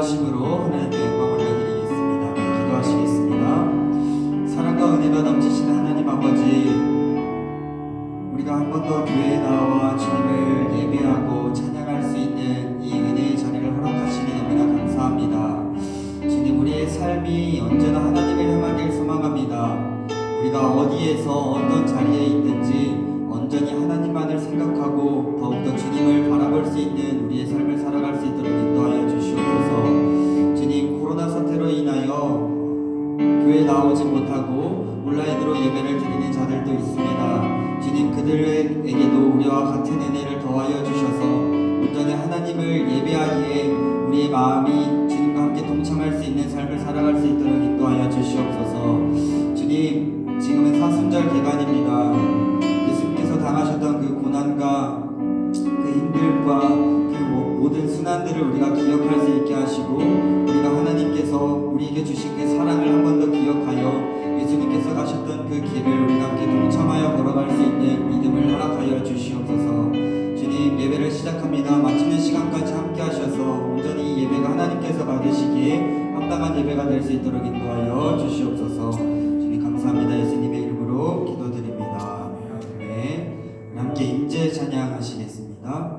기도하심으로 하나님께 영광 올려드리겠습니다. 기도하시겠습니다. 사랑과 은혜가 넘치시는 하나님 아버지, 우리가 한 번 더 교회에 나와 주님을 예배하고 찬양할 수 있는 이 은혜의 자리를 허락하시니 너무나 감사합니다. 주님, 우리의 삶이 언제나 하나님을 향하길 소망합니다. 우리가 어디에서 어떤 자리에 있든지 온전히 하나님만을 생각하고 더욱더 주님을 바라볼 수 있는 우리의 삶을 살아갈 수 있도록 인도하여 주시옵소서. 주님, 코로나 사태로 인하여 교회에 나오지 못하고 온라인으로 예배를 드리는 자들도 있습니다. 주님, 그들에게도 우리와 같은 은혜를 더하여 주셔서 온전히 하나님을 예배하기에 우리의 마음이 주님과 함께 동참할 수 있는 삶을 살아갈 수 있도록 인도하여 주시옵소서. 주님, 지금은 사순절 기간입니다. 예수님께서 당하셨던 그 고난과 그 힘듦과 그 모든 순환들을 우리가 기억할 수 있게 하시고, 우리가 하나님께서 우리에게 주신 그 사랑을 한 번 더 기억하여 예수님께서 가셨던 그 길을 우리가 함께 동참하여 걸어갈 수 있는 믿음을 허락하여 주시옵소서. 주님, 예배를 시작합니다. 마치는 시간까지 함께 하셔서 온전히 예배가 하나님께서 받으시기에 합당한 예배가 될 수 있도록 인도하여 주시옵소서. 주님, 감사합니다. 예수님의 이름으로 기도드립니다. 아멘. 함께 임재 찬양하시겠습니다.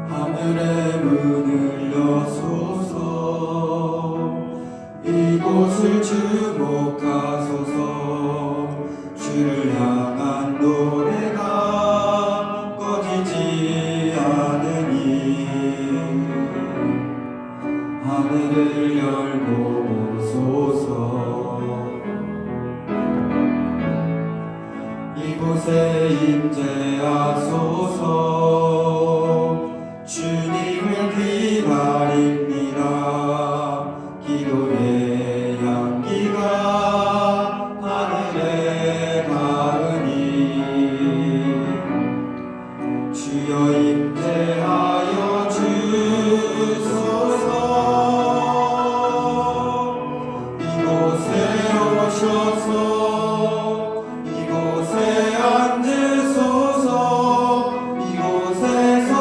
하늘의 문을 여소서, 이곳을 주목하소서. 주를 향한 노래가 꺼지지 않으니 하늘을 열고 보소서. 이곳에 임재하소서. 주님을 기다립니다. 기도의 향기가 하늘에 닿으니 주여 임재하여 주소서. 이곳에 오셔서 이곳에 앉으소서. 이곳에서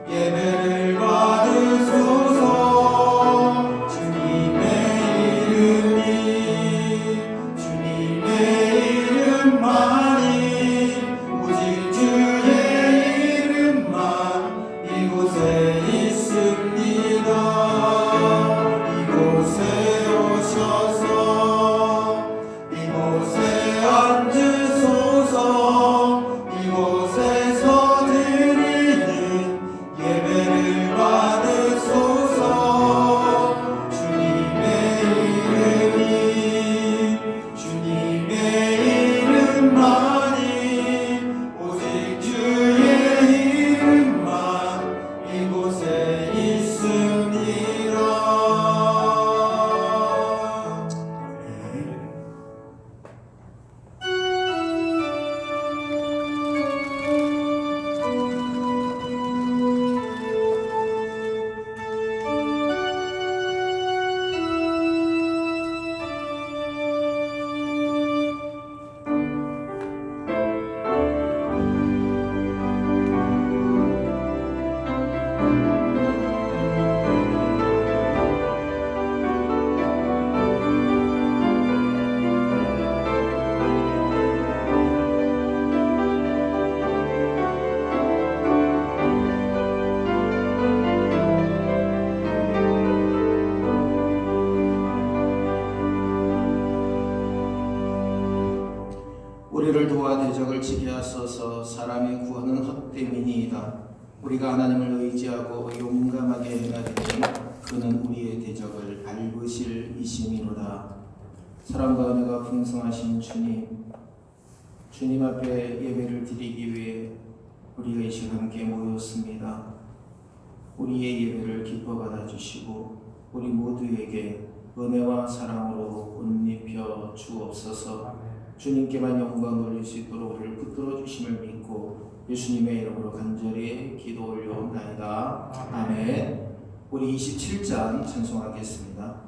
예배를 받으소서. 주님의 이름만이, 오직 주의 이름만 이곳에 있습니다. 이곳에 오셔서 이곳에 앉으소서. 이곳에서 드리는 예배를 받으소서. 주님의 이름만이, 오직 주의 이름만 이곳에 있습니다. 우리를 도와 대적을 지게 하소서. 사람의 구원은 헛됨이니이다. 우리가 하나님을 의지하고 용감하게 행하리니 그는 우리의 대적을 밟으실 이심이로다. 사랑과 은혜가 풍성하신 주님 앞에 예배를 드리기 위해 우리가 이 시간 함께 모였습니다. 우리의 예배를 기뻐 받아주시고 우리 모두에게 은혜와 사랑으로 옷 입혀 주옵소서. 주님께만 영광 돌릴 수 있도록 우리를 붙들어 주심을 믿고 예수님의 이름으로 간절히 기도 올려옵나이다. 아멘. 우리 27장 찬송하겠습니다.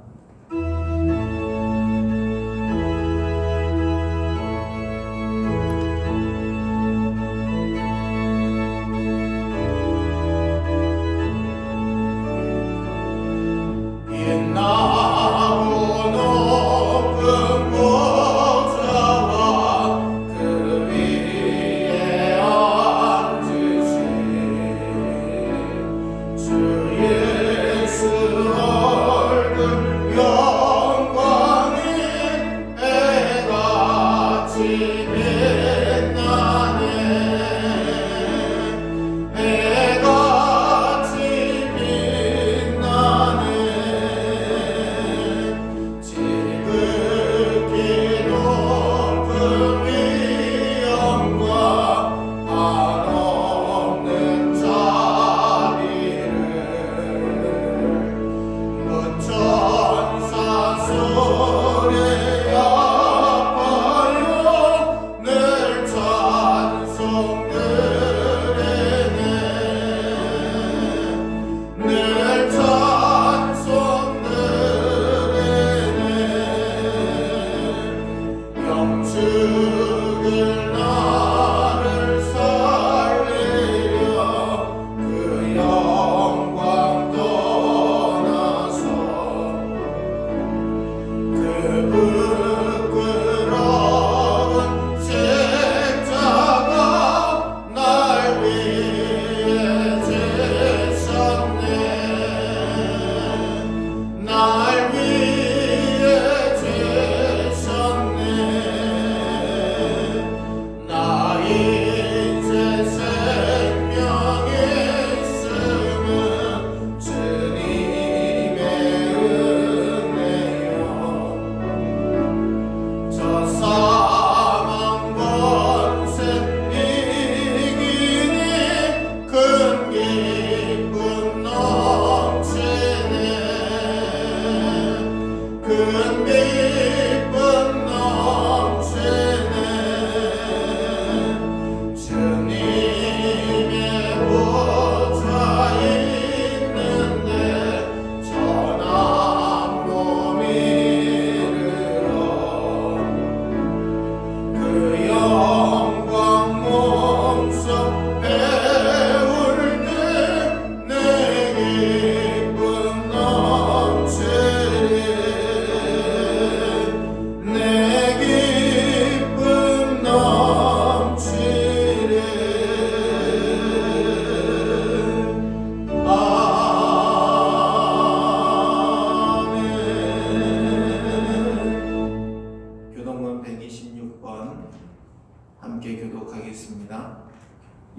함께 교독하겠습니다.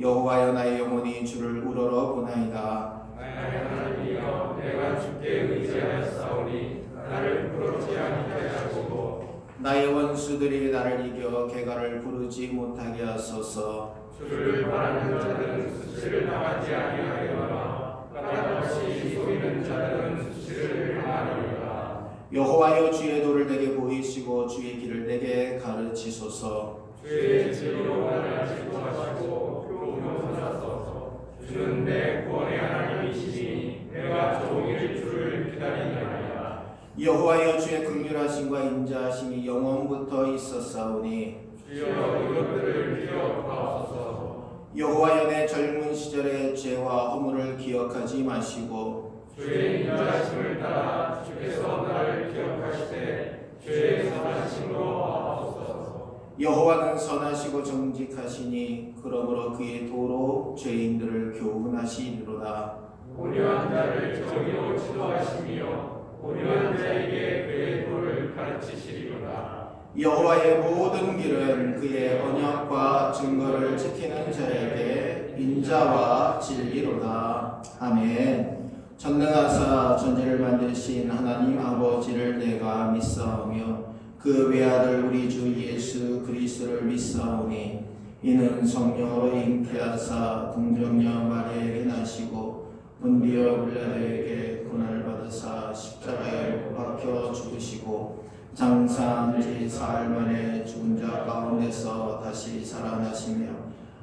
여호와여 나의 영혼이 주를 우러러 보나이다. 나의 하나님이여 내가 주께 의지하였사오니 나를 부끄럽지 않게 하시고 나의 원수들이 나를 이겨 개가를 부르지 못하게 하소서. 주를 바라는 자들은 수치를 당하지 아니하리라. 까닭없이 속이는 자들은 수치를 당하리라. 여호와여 주의 도를 내게 보이시고 주의 길을 내게 가르치소서. 주의 진리로 나를 지도하시고 교훈하소서. 주는 내 구원의 하나님이시니 내가 종일 주를 기다리나이다. 여호와여 주의 긍휼하심과 인자하심이 영원부터 있었사오니 주여 이것들을 기억하옵소서. 여호와여 내 젊은 시절의 죄와 허물을 기억하지 마시고 주의 인자하심을 따라 주께서 나를 기억하시되 주의 선하심으로 하옵소서. 여호와는 선하시고 정직하시니 그러므로 그의 도로 죄인들을 교훈하시리로다. 온유한 자를 정의로 지도하시며 온유한 자에게 그의 도를 가르치시리로다. 여호와의 모든 길은 그의 언약과 증거를 지키는 자에게 인자와 진리로다. 아멘. 전능하사 천지를 만드신 하나님 아버지를 내가 믿사오며 그 외아들 우리 주 예수 그리스도를 믿사오니 이는 성령으로 잉태하사 동정녀 마리아에게 나시고 본디오 빌라도에게 고난을 받으사 십자가에 못 박혀 죽으시고 장사한 지 사흘 만에 죽은 자 가운데서 다시 살아나시며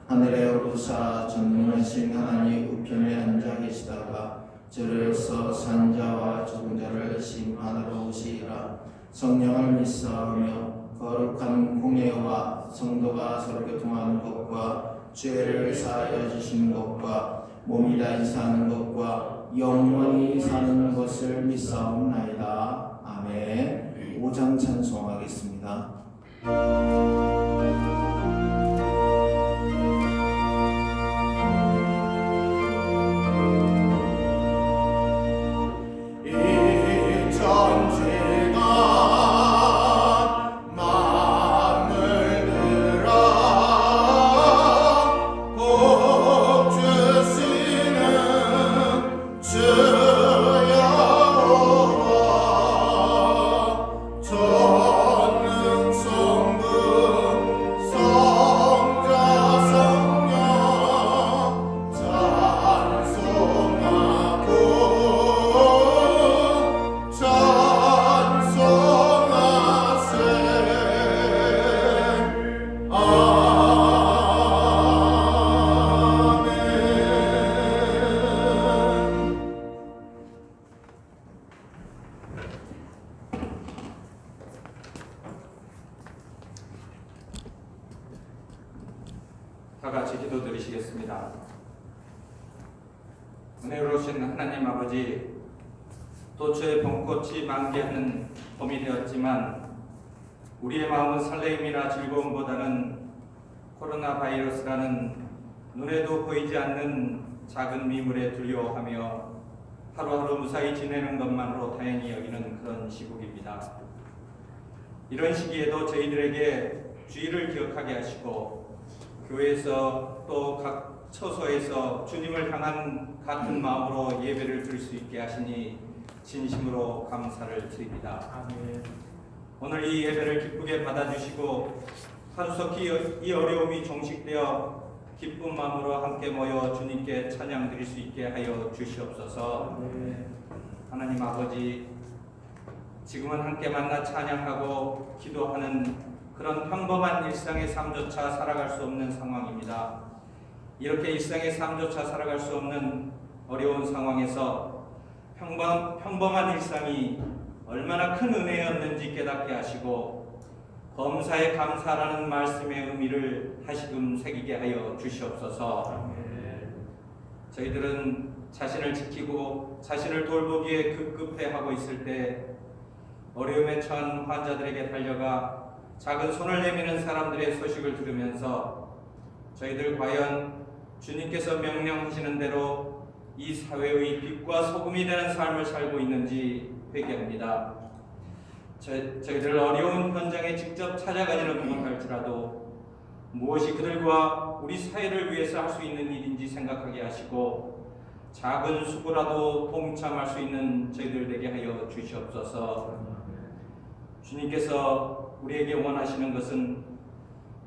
하늘에 오르사 전능하신 하나님 우편에 앉아 계시다가 저를 서 산자와 죽은 자를 심판하러 오시리라. 성령을 믿사오며 거룩한 공예와 성도가 서로 교통하는 것과 죄를 사하여 주시는 것과 몸이 다시 사는 것과 영원히 사는 것을 믿사옵나이다. 아멘. 5장 찬송하겠습니다. 다 같이 기도드리시겠습니다. 은혜로우신 하나님 아버지, 도처에 봄꽃이 만개하는 봄이 되었지만 우리의 마음은 설레임이나 즐거움보다는 코로나 바이러스라는 눈에도 보이지 않는 작은 미물에 두려워하며 하루하루 무사히 지내는 것만으로 다행히 여기는 그런 시국입니다. 이런 시기에도 저희들에게 주의를 기억하게 하시고 교회에서 또 각 처소에서 주님을 향한 같은 마음으로 예배를 드릴 수 있게 하시니 진심으로 감사를 드립니다. 아멘. 오늘 이 예배를 기쁘게 받아주시고 하루속히 이 어려움이 종식되어 기쁜 마음으로 함께 모여 주님께 찬양 드릴 수 있게 하여 주시옵소서. 아멘. 하나님 아버지, 지금은 함께 만나 찬양하고 기도하는 그런 평범한 일상의 삶조차 살아갈 수 없는 상황입니다. 이렇게 일상의 삶조차 살아갈 수 없는 어려운 상황에서 평범한 일상이 얼마나 큰 은혜였는지 깨닫게 하시고 범사에 감사라는 말씀의 의미를 다시금 새기게 하여 주시옵소서. 저희들은 자신을 지키고 자신을 돌보기에 급급해하고 있을 때 어려움에 처한 환자들에게 달려가 작은 손을 내미는 사람들의 소식을 들으면서 저희들 과연 주님께서 명령하시는 대로 이 사회의 빛과 소금이 되는 삶을 살고 있는지 회개합니다. 저희들 어려운 현장에 직접 찾아가지는 못할지라도 무엇이 그들과 우리 사회를 위해서 할 수 있는 일인지 생각하게 하시고 작은 수고라도 동참할 수 있는 저희들 되게 하여 주시옵소서. 주님께서 우리에게 원하시는 것은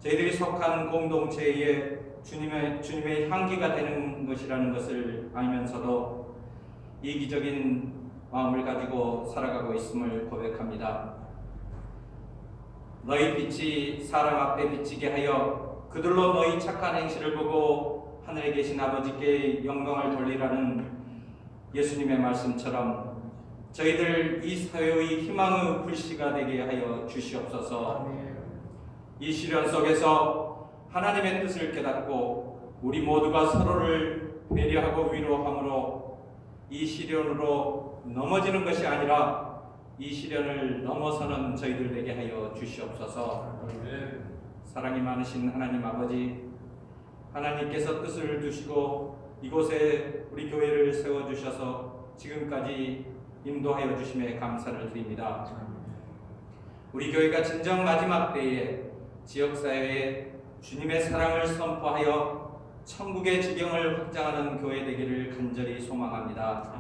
저희들이 속한 공동체에 주님의 향기가 되는 것이라는 것을 알면서도 이기적인 마음을 가지고 살아가고 있음을 고백합니다. 너희 빛이 사람 앞에 비치게 하여 그들로 너희 착한 행실을 보고 하늘에 계신 아버지께 영광을 돌리라는 예수님의 말씀처럼 저희들 이 사회의 희망의 불씨가 되게 하여 주시옵소서. 이 시련 속에서 하나님의 뜻을 깨닫고 우리 모두가 서로를 배려하고 위로함으로 이 시련으로 넘어지는 것이 아니라 이 시련을 넘어서는 저희들 되게 하여 주시옵소서. 사랑이 많으신 하나님 아버지, 하나님께서 뜻을 두시고 이곳에 우리 교회를 세워주셔서 지금까지 인도하여 주심에 감사를 드립니다. 우리 교회가 진정 마지막 때에 지역사회에 주님의 사랑을 선포하여 천국의 지경을 확장하는 교회 되기를 간절히 소망합니다.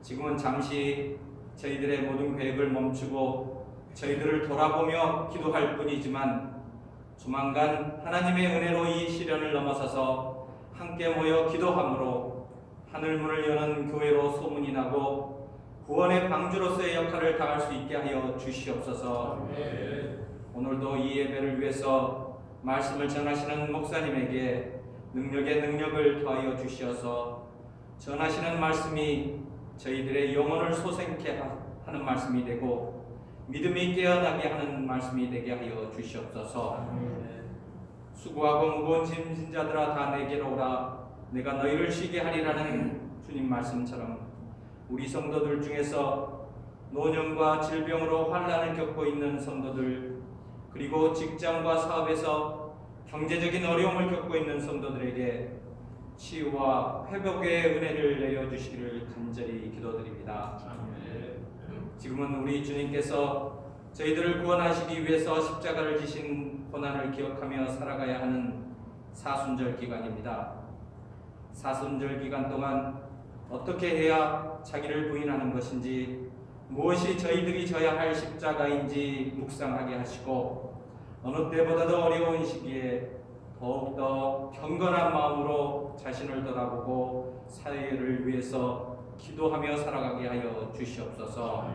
지금은 잠시 저희들의 모든 계획을 멈추고 저희들을 돌아보며 기도할 뿐이지만 조만간 하나님의 은혜로 이 시련을 넘어서서 함께 모여 기도함으로 하늘문을 여는 교회로 소문이 나고 구원의 방주로서의 역할을 다할 수 있게 하여 주시옵소서. 오늘도 이 예배를 위해서 말씀을 전하시는 목사님에게 능력에 능력을 더하여 주시어서 전하시는 말씀이 저희들의 영혼을 솟게 하는 말씀이 되고 믿음이 깨어나게 하는 말씀이 되게 하여 주시옵소서. 수고하고 무거운 짐진 자들아 다 내게로 오라 내가 너희를 쉬게 하리라는 주님 말씀처럼 우리 성도들 중에서 노년과 질병으로 환난을 겪고 있는 성도들, 그리고 직장과 사업에서 경제적인 어려움을 겪고 있는 성도들에게 치유와 회복의 은혜를 내려주시기를 간절히 기도드립니다. 지금은 우리 주님께서 저희들을 구원하시기 위해서 십자가를 지신 고난을 기억하며 살아가야 하는 사순절 기간입니다. 사순절 기간 동안 어떻게 해야 자기를 부인하는 것인지, 무엇이 저희들이 져야 할 십자가인지 묵상하게 하시고, 어느 때보다도 어려운 시기에 더욱더 경건한 마음으로 자신을 돌아보고 사회를 위해서 기도하며 살아가게 하여 주시옵소서.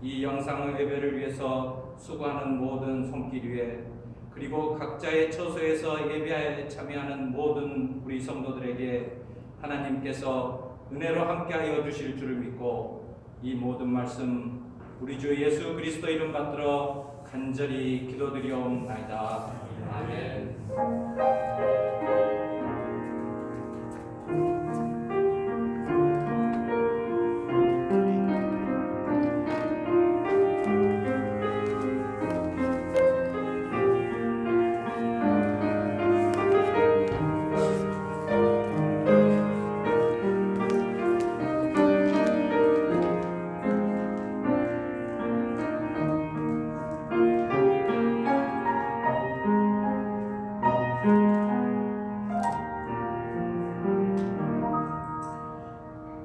이 영상 예배를 위해서 수고하는 모든 손길 위에, 그리고 각자의 처소에서 예배에 참여하는 모든 우리 성도들에게 하나님께서 은혜로 함께하여 주실 줄을 믿고 이 모든 말씀 우리 주 예수 그리스도 이름 받들어 간절히 기도드리옵나이다. 아멘.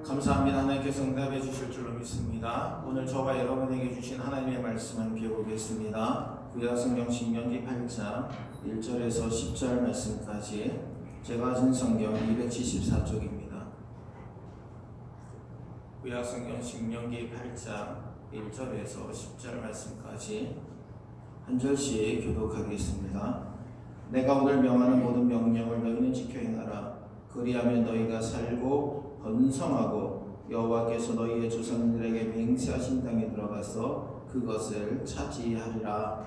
감사합니다. 하나님께서 응답해 주실 줄로 믿습니다. 오늘 저와 여러분에게 주신 하나님의 말씀을 배워보겠습니다. 구약성경 신명기 8장 1절에서 10절 말씀까지 제가 가진 성경 274쪽입니다. 구약성경 신명기 8장 1절에서 10절 말씀까지 한 절씩 교독하겠습니다. 내가 오늘 명하는 모든 명령을 너희는 지켜 행하라. 그리하면 너희가 살고 번성하고 여호와께서 너희의 조상들에게 맹세하신 땅에 들어가서 그것을 차지하리라.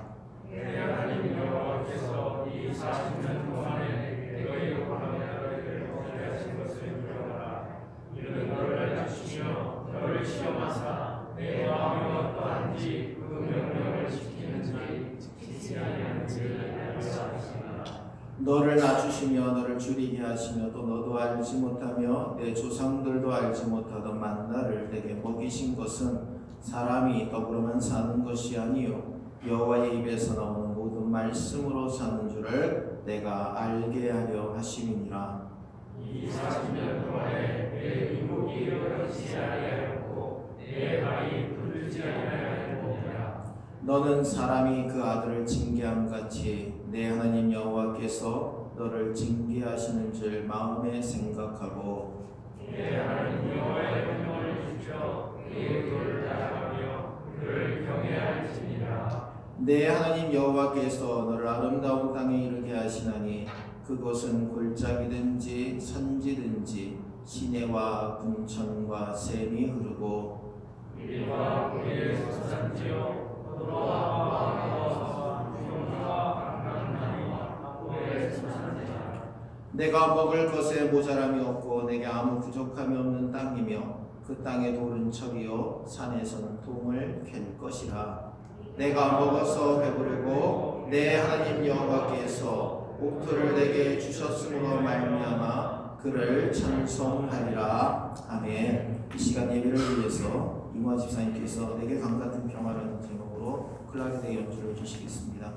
내 하나님 여호와께서 이 40년 동안에 너희로 하며 너희를 먹게 하신 것을 기억하라. 이는 너를 낮추시며 너를 시험하사 내 마음이 어떠한지 그 명령을 지키는지 지키지 아니하는지 알라 하시니라. 너를 낮추시며 너를 줄이게 하시며 또 너도 알지 못하며 내 조상들도 알지 못하던 만나를 내게 먹이신 것은 사람이 떡으로만 사는 것이 아니요 여호와의 입에서 나오는 모든 말씀으로 사는 줄을 내가 알게 하려 하심이니라. 이 40년 동안에 내 이목이 열어지지 아니하였고 내 발이 부르지 아니하였느니라. 너는 사람이 그 아들을 징계함같이 내 하나님 여호와께서 너를 징계하시는 줄 마음에 생각하고 내 하나님 여호와의 명령을 지켜 그의 도를 따라가며 그를 경외할지니라. 내 하나님 여호와께서 너를 아름다운 땅에 이르게 하시나니 그곳은 골짜기든지 산지든지 시내와 분천과 샘이 흐르고 이와 우리에서 산지요 도로와 강가와 용과 강강나무와 고에서 산지라. 내가 먹을 것에 모자람이 없고 내게 아무 부족함이 없는 땅이며 그 땅의 돌은 철이요 산에서는 동을 캘 것이라. 내가 먹어서 배부르고 내 하나님 여호와께서 옥토를 내게 주셨으므로 말미암아 그를 찬송하리라. 아멘. 이 시간 예배를 위해서 이모아 집사님께서 내게 강같은 평화라는 제목으로 클라리넷 연주를 주시겠습니다.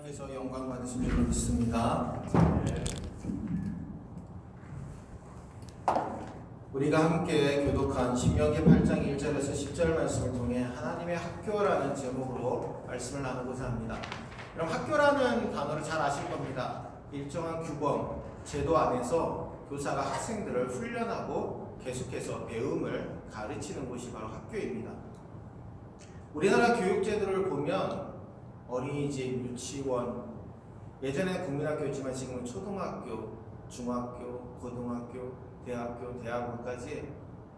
하나님께서 영광 받으신 줄 믿습니다. 우리가 함께 교독한 신명기 8장 1절에서 10절 말씀을 통해 하나님의 학교라는 제목으로 말씀을 나누고자 합니다. 그럼 학교라는 단어를 잘 아실 겁니다. 일정한 규범, 제도 안에서 교사가 학생들을 훈련하고 계속해서 배움을 가르치는 곳이 바로 학교입니다. 우리나라 교육제도를 보면 어린이집, 유치원, 예전에 국민학교였지만 지금은 초등학교, 중학교, 고등학교, 대학교, 대학원까지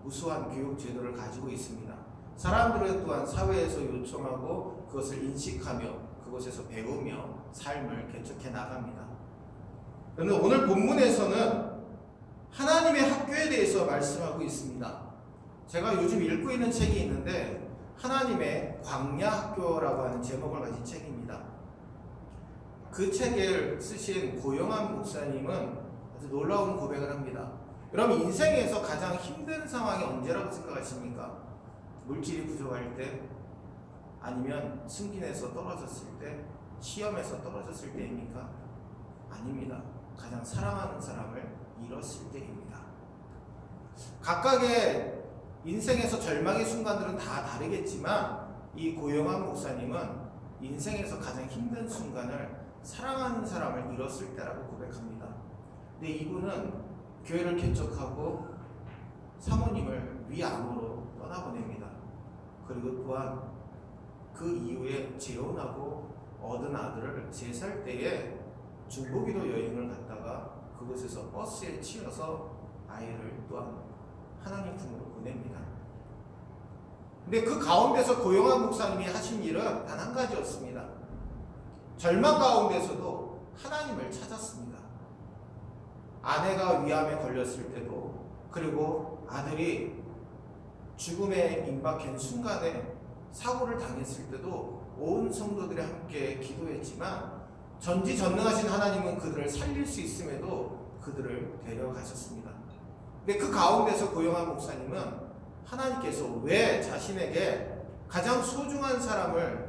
우수한 교육제도를 가지고 있습니다. 사람들은 또한 사회에서 요청하고 그것을 인식하며 그곳에서 배우며 삶을 개척해 나갑니다. 그런데 오늘 본문에서는 하나님의 학교에 대해서 말씀하고 있습니다. 제가 요즘 읽고 있는 책이 있는데 하나님의 광야학교라고 하는 제목을 가진 책입니다. 그 책을 쓰신 고영한 목사님은 아주 놀라운 고백을 합니다. 여러분, 인생에서 가장 힘든 상황이 언제라고 생각하십니까? 물질이 부족할 때, 아니면 승진에서 떨어졌을 때, 시험에서 떨어졌을 때입니까? 아닙니다. 가장 사랑하는 사람을 잃었을 때입니다. 각각의 인생에서 절망의 순간들은 다 다르겠지만 이 고영한 목사님은 인생에서 가장 힘든 순간을 사랑하는 사람을 잃었을 때라고 고백합니다. 근데 이분은 교회를 개척하고 사모님을 위암으로 떠나보냅니다. 그리고 또한 그 이후에 재혼하고 얻은 아들을 3살 때에 중보기도 여행을 갔다가 그곳에서 버스에 치여서 아이를 또한 하나님 품으로 보냅니다. 근데 그 가운데서 고영한 목사님이 하신 일은 단 한 가지였습니다. 절망 가운데서도 하나님을 찾았습니다. 아내가 위암에 걸렸을 때도, 그리고 아들이 죽음에 임박한 순간에 사고를 당했을 때도 온 성도들이 함께 기도했지만 전지전능하신 하나님은 그들을 살릴 수 있음에도 그들을 데려가셨습니다. 근데 그 가운데서 고영한 목사님은 하나님께서 왜 자신에게 가장 소중한 사람을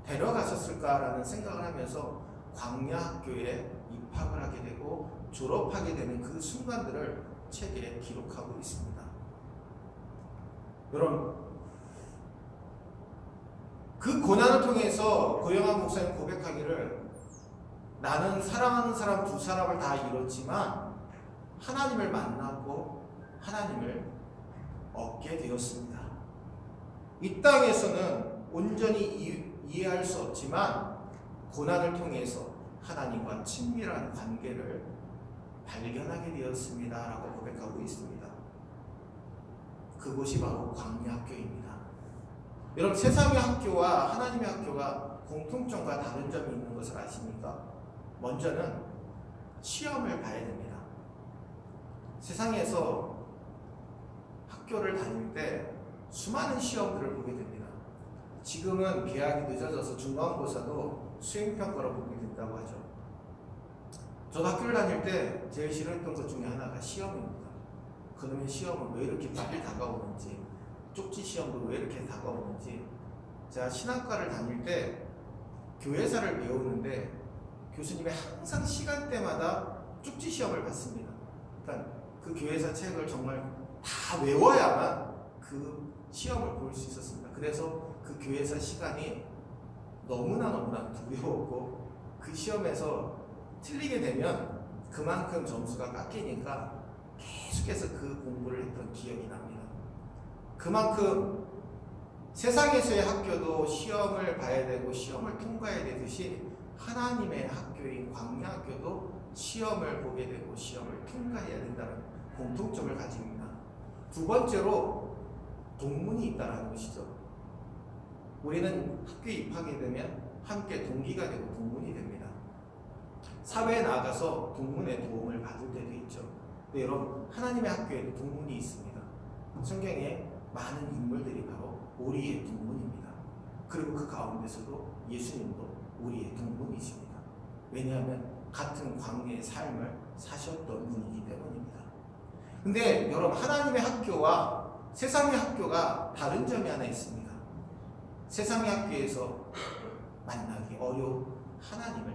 데려가셨을까라는 생각을 하면서 광야학교에 입학을 하게 되고 졸업하게 되는 그 순간들을 책에 기록하고 있습니다. 여러분, 그 고난을 통해서 고영한 목사님 고백하기를 나는 사랑하는 사람 2사람을 다 잃었지만 하나님을 만나고 하나님을 얻게 되었습니다. 이 땅에서는 온전히 이해할 수 없지만 고난을 통해서 하나님과 친밀한 관계를 발견하게 되었습니다 라고 고백하고 있습니다. 그곳이 바로 광야학교입니다. 여러분, 세상의 학교와 하나님의 학교가 공통점과 다른 점이 있는 것을 아십니까? 먼저는 시험을 봐야 됩니다. 세상에서 학교를 다닐 때 수많은 시험들을 보게 됩니다. 지금은 개학이 늦어져서 중간고사도 수행평가로 보게 된다고 하죠. 저도 학교를 다닐 때 제일 싫어했던 것 중에 하나가 시험입니다. 그놈의 시험은 왜 이렇게 빨리 다가오는지, 쪽지 시험도 왜 이렇게 다가오는지. 제가 신학과를 다닐 때 교회사를 배우는데 교수님이 항상 시간대마다 쪽지 시험을 봤습니다. 그러니까 그 교회사 책을 정말 다 외워야만 그 시험을 볼 수 있었습니다. 그래서 그 교회사 시간이 너무나 두려웠고 그 시험에서 틀리게 되면 그만큼 점수가 깎이니까 계속해서 그 공부를 했던 기억이 납니다. 그만큼 세상에서의 학교도 시험을 봐야 되고 시험을 통과해야 되듯이 하나님의 학교인 광야학교도 시험을 보게 되고 시험을 통과해야 된다는 공통점을 가집니다. 두 번째로 동문이 있다는 것이죠. 우리는 학교에 입학하게 되면 함께 동기가 되고 동문이 됩니다. 사회에 나가서 동문의 도움을 받을 때도 있죠. 근데 여러분, 하나님의 학교에도 동문이 있습니다. 성경에 많은 인물들이 바로 우리의 동문입니다. 그리고 그 가운데서도 예수님도 우리의 동문이십니다. 왜냐하면 같은 광야의 삶을 사셨던 분이기 때문입니다. 근데 여러분, 하나님의 학교와 세상의 학교가 다른 점이 하나 있습니다. 세상의 학교에서 만나기 하나님을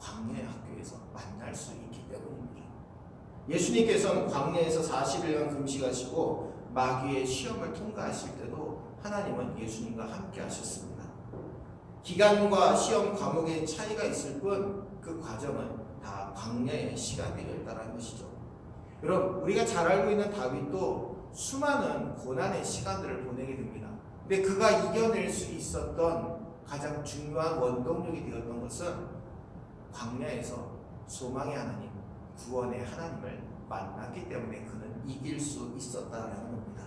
광야의 학교에서 만날 수 있기 때문입니다. 예수님께서는 광야에서 40일간 금식하시고 마귀의 시험을 통과하실 때도 하나님은 예수님과 함께 하셨습니다. 기간과 시험 과목의 차이가 있을 뿐 그 과정은 다 광야의 시간이었다는 것이죠. 여러분, 우리가 잘 알고 있는 다윗도 수많은 고난의 시간들을 보내게 됩니다. 근데 그가 이겨낼 수 있었던 가장 중요한 원동력이 되었던 것은 광야에서 소망의 하나님, 구원의 하나님을 만났기 때문에 그는 이길 수 있었다는 겁니다.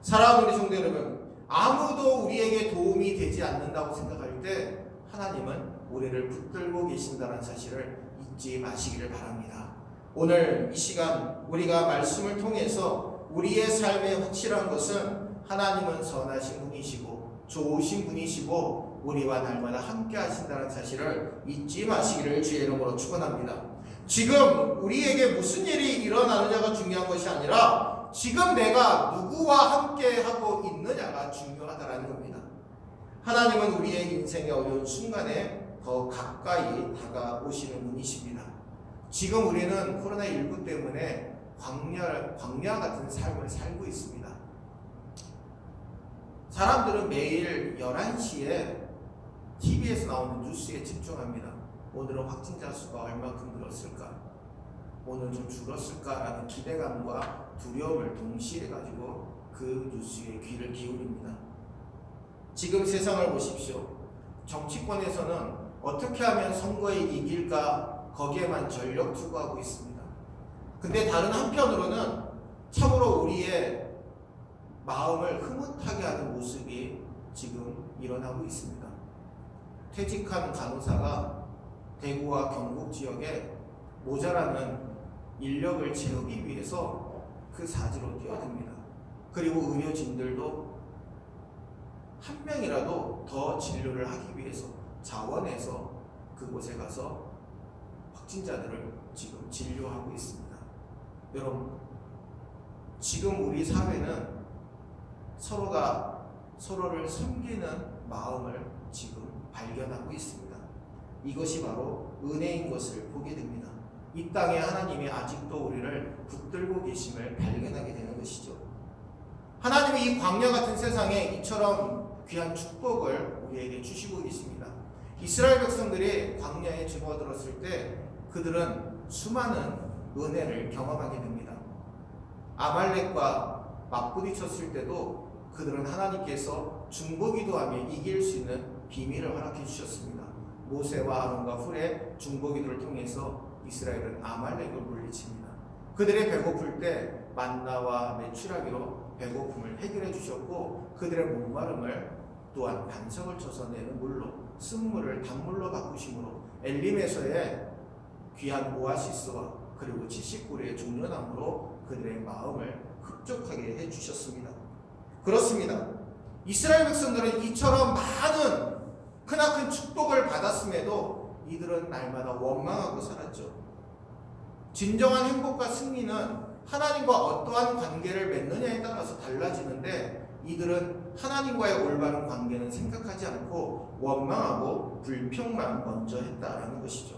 사랑하는 우리 성도 여러분, 아무도 우리에게 도움이 되지 않는다고 생각할 때 하나님은 우리를 붙들고 계신다는 사실을 잊지 마시기를 바랍니다. 오늘 이 시간 우리가 말씀을 통해서 우리의 삶에 확실한 것은 하나님은 선하신 분이시고 좋으신 분이시고 우리와 날마다 함께 하신다는 사실을 잊지 마시기를 주의 이름으로 축원합니다. 지금 우리에게 무슨 일이 일어나느냐가 중요한 것이 아니라 지금 내가 누구와 함께 하고 있느냐가 중요하다는 겁니다. 하나님은 우리의 인생의 어려운 순간에 더 가까이 다가오시는 분이십니다. 지금 우리는 코로나19 때문에 광야 같은 삶을 살고 있습니다. 사람들은 매일 11시에 TV에서 나오는 뉴스에 집중합니다. 오늘은 확진자 수가 얼마큼 늘었을까? 오늘 좀 줄었을까라는 기대감과 두려움을 동시에 가지고 그 뉴스에 귀를 기울입니다. 지금 세상을 보십시오. 정치권에서는 어떻게 하면 선거에 이길까 거기에만 전력 투구하고 있습니다. 근데 다른 한편으로는 참으로 우리의 마음을 흐뭇하게 하는 모습이 지금 일어나고 있습니다. 퇴직한 간호사가 대구와 경북 지역에 모자라는 인력을 채우기 위해서 그 사지로 뛰어듭니다. 그리고 의료진들도 한 명이라도 더 진료를 하기 위해서 자원해서 그곳에 가서 확진자들을 지금 진료하고 있습니다. 여러분, 지금 우리 사회는 서로가 서로를 섬기는 마음을 지금 발견하고 있습니다. 이것이 바로 은혜인 것을 보게 됩니다. 이 땅에 하나님이 아직도 우리를 붙들고 계심을 발견하게 되는 것이죠. 하나님이 이 광야 같은 세상에 이처럼 귀한 축복을 우리에게 주시고 계십니다. 이스라엘 백성들이 광야에 접어들었을 때 그들은 수많은 은혜를 경험하게 됩니다. 아말렉과 맞부딪혔을 때도 그들은 하나님께서 중보기도하며 이길 수 있는 비밀을 허락해 주셨습니다. 모세와 아론과 훌의 중보기도를 통해서 이스라엘은 아말렉을 물리칩니다. 그들의 배고플 때 만나와 메추라기로 배고픔을 해결해 주셨고 그들의 목마름을 또한 반석을 쳐서 내는 물로 쓴물을 단물로 바꾸심으로 엘림에서의 귀한 오아시스와 그리고 70그루의 종려나무로 그들의 마음을 흡족하게 해주셨습니다. 그렇습니다. 이스라엘 백성들은 이처럼 많은 크나큰 축복을 받았음에도 이들은 날마다 원망하고 살았죠. 진정한 행복과 승리는 하나님과 어떠한 관계를 맺느냐에 따라서 달라지는데 이들은 하나님과의 올바른 관계는 생각하지 않고 원망하고 불평만 먼저 했다라는 것이죠.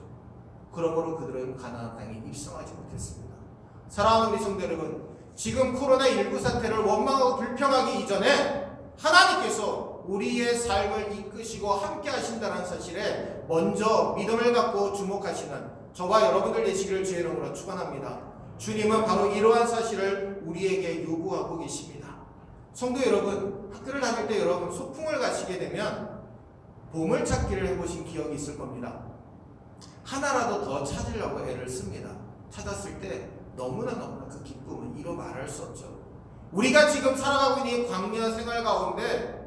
그러므로 그들은 가나안 땅에 입성하지 못했습니다. 사랑하는 우리 성도 여러분, 지금 코로나19 사태를 원망하고 불평하기 이전에 하나님께서 우리의 삶을 이끄시고 함께 하신다는 사실에 먼저 믿음을 갖고 주목하시는 저와 여러분들 되시기를 주의 이름으로 축원합니다. 주님은 바로 이러한 사실을 우리에게 요구하고 계십니다. 성도 여러분, 학교를 다닐 때 여러분 소풍을 가시게 되면 보물찾기를 해보신 기억이 있을 겁니다. 하나라도 더 찾으려고 애를 씁니다. 찾았을 때 너무나 그 기쁨은 이루 말할 수 없죠. 우리가 지금 살아가고 있는 이 광야 생활 가운데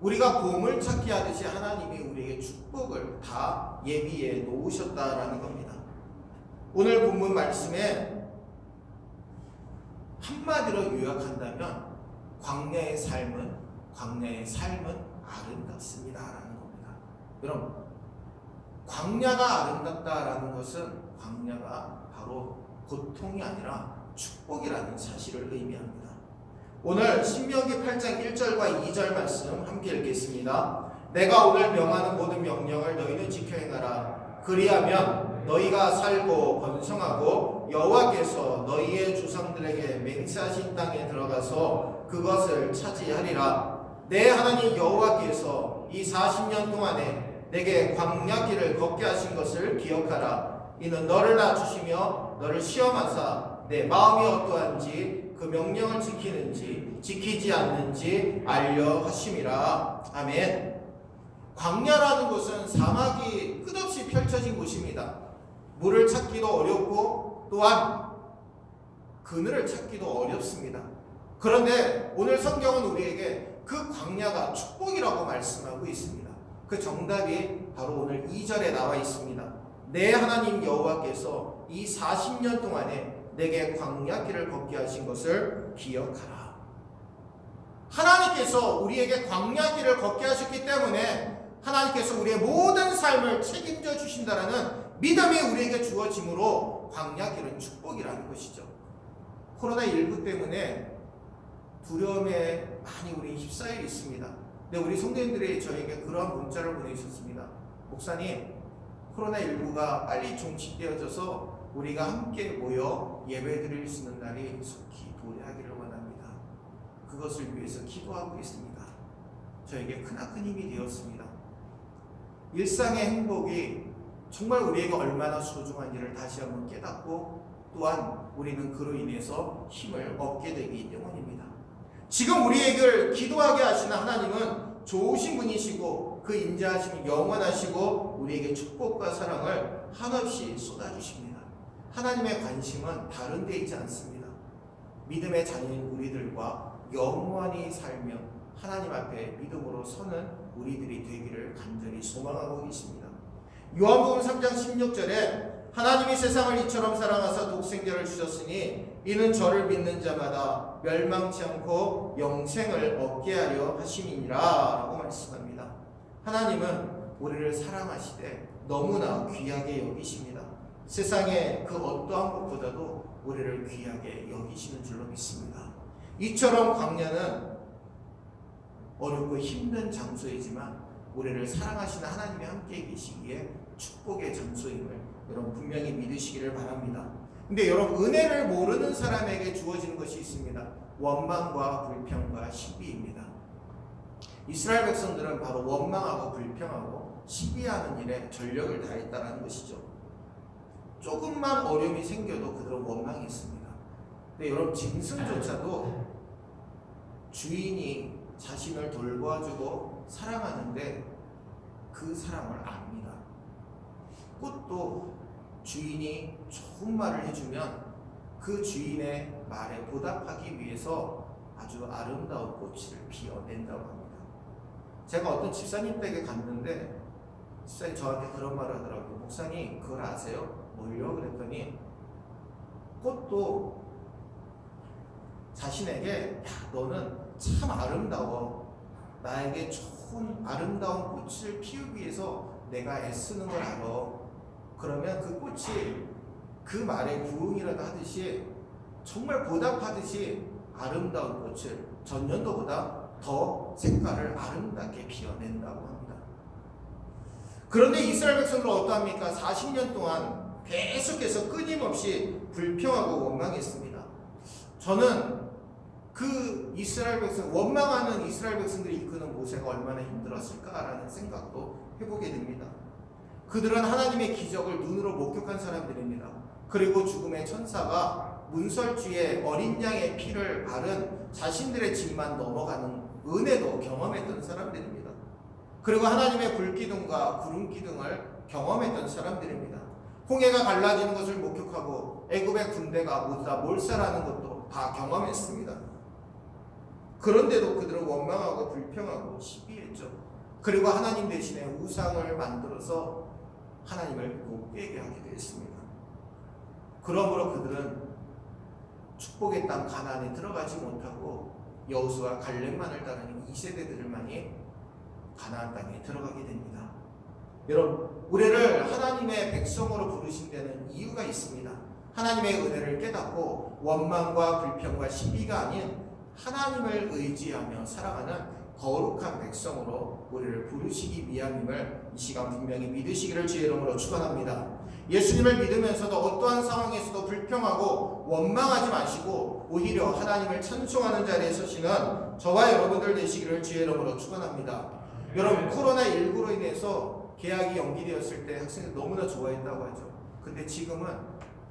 우리가 보물찾기 하듯이 하나님이 우리에게 축복을 다 예비해 놓으셨다라는 겁니다. 오늘 본문 말씀에 한마디로 요약한다면 광야의 삶은 아름답습니다라는 겁니다. 여러분, 광야가 아름답다라는 것은 광야가 바로 고통이 아니라 축복이라는 사실을 의미합니다. 오늘 신명기 8장 1절과 2절 말씀 함께 읽겠습니다. 내가 오늘 명하는 모든 명령을 너희는 지키고 그리하면 너희가 살고 번성하고 여호와께서 너희의 조상들에게 맹세하신 땅에 들어가서 그것을 차지하리라. 내 하나님 여호와께서 이 40년 동안에 내게 광야길을 걷게 하신 것을 기억하라. 이는 너를 낮추시며 너를 시험하사 내 마음이 어떠한지 그 명령을 지키는지 지키지 않는지 알려 하심이라. 아멘. 광야라는 곳은 사막이 끝없이 펼쳐진 곳입니다. 물을 찾기도 어렵고 또한 그늘을 찾기도 어렵습니다. 그런데 오늘 성경은 우리에게 그 광야가 축복이라고 말씀하고 있습니다. 그 정답이 바로 오늘 2절에 나와 있습니다. 내 하나님 여호와께서 이 40년 동안에 내게 광야길을 걷게 하신 것을 기억하라. 하나님께서 우리에게 광야길을 걷게 하셨기 때문에 하나님께서 우리의 모든 삶을 책임져 주신다라는 믿음이 우리에게 주어지므로 광야길은 축복이라는 것이죠. 코로나19 때문에 두려움에 많이 우리 휩싸여 있습니다. 근데 우리 성도님들이 저에게 그러한 문자를 보내주셨습니다. 목사님, 코로나19가 빨리 종식되어져서 우리가 함께 모여 예배드릴 수 있는 날이 속히 도래하기를 원합니다. 그것을 위해서 기도하고 있습니다. 저에게 크나큰 힘이 되었습니다. 일상의 행복이 정말 우리에게 얼마나 소중한 일을 다시 한번 깨닫고 또한 우리는 그로 인해서 힘을 얻게 되기 때문입니다. 지금 우리에게 기도하게 하시는 하나님은 좋으신 분이시고 그 인자하심이 영원하시고 우리에게 축복과 사랑을 한없이 쏟아주십니다. 하나님의 관심은 다른 데 있지 않습니다. 믿음의 자녀인 우리들과 영원히 살며 하나님 앞에 믿음으로 서는 우리들이 되기를 간절히 소망하고 계십니다. 요한복음 3장 16절에 하나님이 세상을 이처럼 사랑하사 독생자를 주셨으니 이는 저를 믿는 자마다 멸망치 않고 영생을 얻게 하려 하심이니라 라고 말씀합니다. 하나님은 우리를 사랑하시되 너무나 귀하게 여기십니다. 세상의 그 어떠한 것보다도 우리를 귀하게 여기시는 줄로 믿습니다. 이처럼 광야는 어렵고 힘든 장소이지만 우리를 사랑하시는 하나님이 함께 계시기에 축복의 장소임을 여러분 분명히 믿으시기를 바랍니다. 근데 여러분, 은혜를 모르는 사람에게 주어지는 것이 있습니다. 원망과 불평과 시비입니다. 이스라엘 백성들은 바로 원망하고 불평하고 시비하는 일에 전력을 다했다는 것이죠. 조금만 어려움이 생겨도 그들은 원망이 있습니다. 근데 여러분, 짐승조차도 주인이 자신을 돌봐주고 사랑하는데 그 사랑을 압니다. 꽃도 주인이 좋은 말을 해주면 그 주인의 말에 보답하기 위해서 아주 아름다운 꽃을 피워낸다고 합니다. 제가 어떤 집사님 댁에 갔는데 집사님이 저한테 그런 말을 하더라고요. 목사님, 그걸 아세요? 뭘요? 그랬더니 꽃도 자신에게 야, 너는 참 아름다워. 나에게 좋은 아름다운 꽃을 피우기 위해서 내가 애쓰는 걸 알아. 그러면 그 꽃이 그 말에 부응이라도 하듯이 정말 보답하듯이 아름다운 꽃을 전년도보다 더 색깔을 아름답게 피워낸다고 합니다. 그런데 이스라엘 백성들은 어떠합니까? 40년 동안 계속해서 끊임없이 불평하고 원망했습니다. 저는 그 이스라엘 백성, 원망하는 이스라엘 백성들이 이끄는 모세가 얼마나 힘들었을까라는 생각도 해보게 됩니다. 그들은 하나님의 기적을 눈으로 목격한 사람들입니다. 그리고 죽음의 천사가 문설주에 어린 양의 피를 바른 자신들의 집만 넘어가는 은혜도 경험했던 사람들입니다. 그리고 하나님의 불기둥과 구름기둥을 경험했던 사람들입니다. 홍해가 갈라지는 것을 목격하고 애굽의 군대가 모두 다 몰살하는 것도 다 경험했습니다. 그런데도 그들은 원망하고 불평하고 시비했죠. 그리고 하나님 대신에 우상을 만들어서 하나님을 못 뵈게 하게 되었습니다. 그러므로 그들은 축복의 땅 가나안에 들어가지 못하고 여호수아 갈렙만을 따르는 2세대들만이 가나안 땅에 들어가게 됩니다. 여러분, 우리를 하나님의 백성으로 부르신 데는 이유가 있습니다. 하나님의 은혜를 깨닫고 원망과 불평과 시비가 아닌 하나님을 의지하며 살아가는 거룩한 백성으로 우리를 부르시기 위함임을 이 시간 분명히 믿으시기를 주의 이름으로 축원합니다. 예수님을 믿으면서도 어떠한 상황에서도 불평하고 원망하지 마시고 오히려 하나님을 찬송하는 자리에 서시는 저와 여러분들 되시기를 주의 이름으로 축원합니다. 여러분, 코로나19로 인해서 개학이 연기되었을 때 학생들 너무나 좋아했다고 하죠. 근데 지금은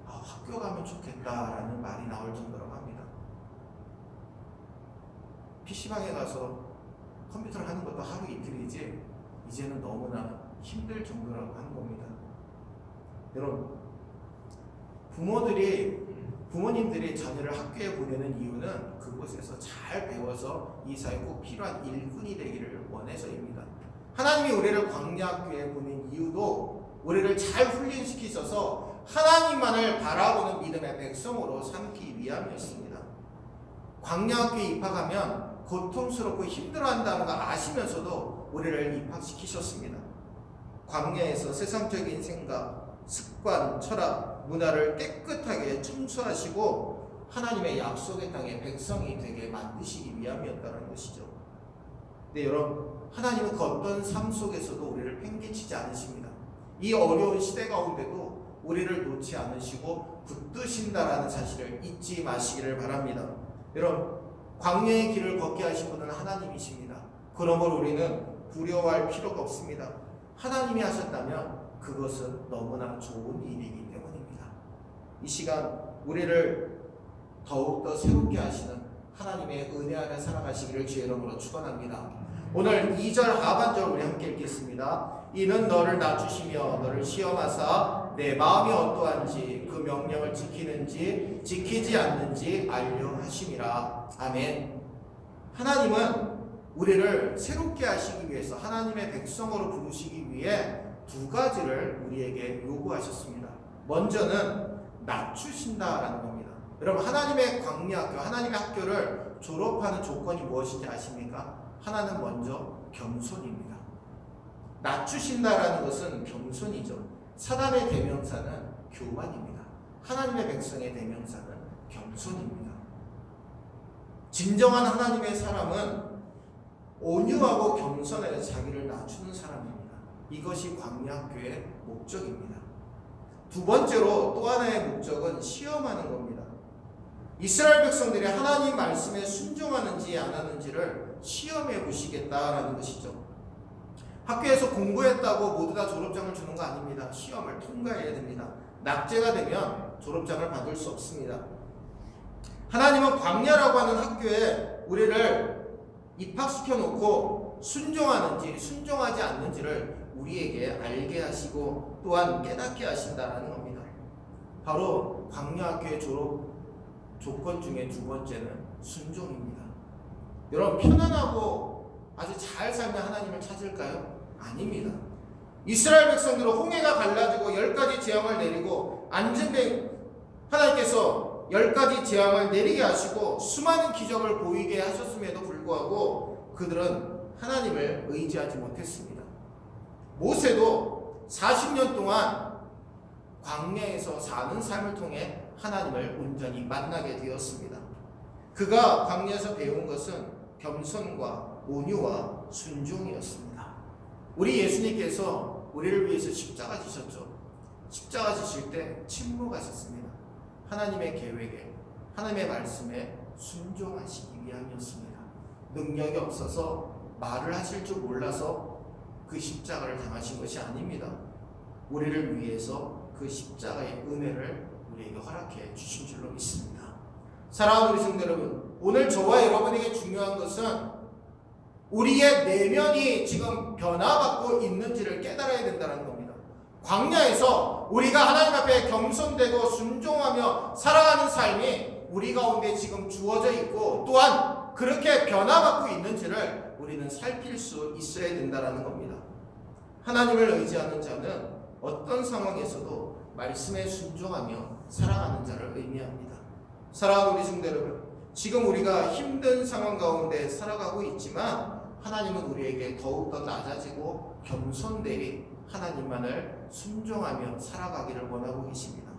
학교 가면 좋겠다라는 말이 나올 정도라고 합니다. PC방에 가서 컴퓨터를 하는 것도 하루 이틀이지 이제는 너무나 힘들 정도라고 하는 겁니다. 여러분, 부모님들이 자녀를 학교에 보내는 이유는 그곳에서 잘 배워서 이 사회에 꼭 필요한 일꾼이 되기를 원해서입니다. 하나님이 우리를 광야학교에 보낸 이유도 우리를 잘 훈련시키셔서 하나님만을 바라보는 믿음의 백성으로 삼기 위함이었습니다. 광야학교에 입학하면 고통스럽고 힘들어한다는 걸 아시면서도 우리를 입학시키셨습니다. 광야에서 세상적인 생각, 습관, 철학, 문화를 깨끗하게 청소하시고 하나님의 약속의 땅의 백성이 되게 만드시기 위함이었다는 것이죠. 네, 여러분, 하나님은 그 어떤 삶 속에서도 우리를 팽개치지 않으십니다. 이 어려운 시대 가운데도 우리를 놓지 않으시고 붙드신다라는 사실을 잊지 마시기를 바랍니다. 여러분, 광야의 길을 걷게 하신 분은 하나님이십니다. 그러므로 우리는 두려워할 필요가 없습니다. 하나님이 하셨다면 그것은 너무나 좋은 일이기 때문입니다. 이 시간 우리를 더욱더 새롭게 하시는 하나님의 은혜 아래 살아가시기를 주의 이름으로 축원합니다. 오늘 2절 하반절 우리 함께 읽겠습니다. 이는 너를 낮추시며 너를 시험하사 내 마음이 어떠한지 그 명령을 지키는지 지키지 않는지 알려 하심이라. 아멘. 하나님은 우리를 새롭게 하시기 위해서 하나님의 백성으로 부르시기 위해 두 가지를 우리에게 요구하셨습니다. 먼저는 낮추신다라는 겁니다. 여러분, 하나님의 광야학교, 하나님의 학교를 졸업하는 조건이 무엇인지 아십니까? 하나는 먼저 겸손입니다. 낮추신다라는 것은 겸손이죠. 사단의 대명사는 교만입니다. 하나님의 백성의 대명사는 겸손입니다. 진정한 하나님의 사람은 온유하고 겸손해서 자기를 낮추는 사람입니다. 이것이 광야학교의 목적입니다. 두 번째로 또 하나의 목적은 시험하는 겁니다. 이스라엘 백성들이 하나님 말씀에 순종하는지 안 하는지를 시험해 보시겠다라는 것이죠. 학교에서 공부했다고 모두 다 졸업장을 주는 거 아닙니다. 시험을 통과해야 됩니다. 낙제가 되면 졸업장을 받을 수 없습니다. 하나님은 광야라고 하는 학교에 우리를 입학시켜 놓고 순종하는지 순종하지 않는지를 우리에게 알게 하시고 또한 깨닫게 하신다는 겁니다. 바로 광야학교의 졸업 조건 중에 두 번째는 순종입니다. 여러분, 편안하고 아주 잘 살면 하나님을 찾을까요? 아닙니다. 이스라엘 백성들은 홍해가 갈라지고 10가지 재앙을 내리고 하나님께서 10가지 재앙을 내리게 하시고 수많은 기적을 보이게 하셨음에도 불구하고 그들은 하나님을 의지하지 못했습니다. 모세도 40년 동안 광야에서 사는 삶을 통해 하나님을 온전히 만나게 되었습니다. 그가 광야에서 배운 것은 겸손과 온유와 순종이었습니다. 우리 예수님께서 우리를 위해서 십자가 지셨죠. 십자가 지실 때 침묵하셨습니다. 하나님의 계획에, 하나님의 말씀에 순종하시기 위함이었습니다. 능력이 없어서 말을 하실 줄 몰라서 그 십자가를 당하신 것이 아닙니다. 우리를 위해서 그 십자가의 은혜를 우리에게 허락해 주신 줄로 믿습니다. 사랑하는 우리 성도 여러분, 오늘 저와 여러분에게 중요한 것은 우리의 내면이 지금 변화받고 있는지를 깨달아야 된다는 겁니다. 광야에서 우리가 하나님 앞에 겸손되고 순종하며 살아가는 삶이 우리 가운데 지금 주어져 있고 또한 그렇게 변화받고 있는지를 우리는 살필 수 있어야 된다는 겁니다. 하나님을 의지하는 자는 어떤 상황에서도 말씀에 순종하며 살아가는 자를 의미합니다. 사랑하는 우리 성도 여러분, 지금 우리가 힘든 상황 가운데 살아가고 있지만 하나님은 우리에게 더욱더 낮아지고 겸손되이 하나님만을 순종하며 살아가기를 원하고 계십니다.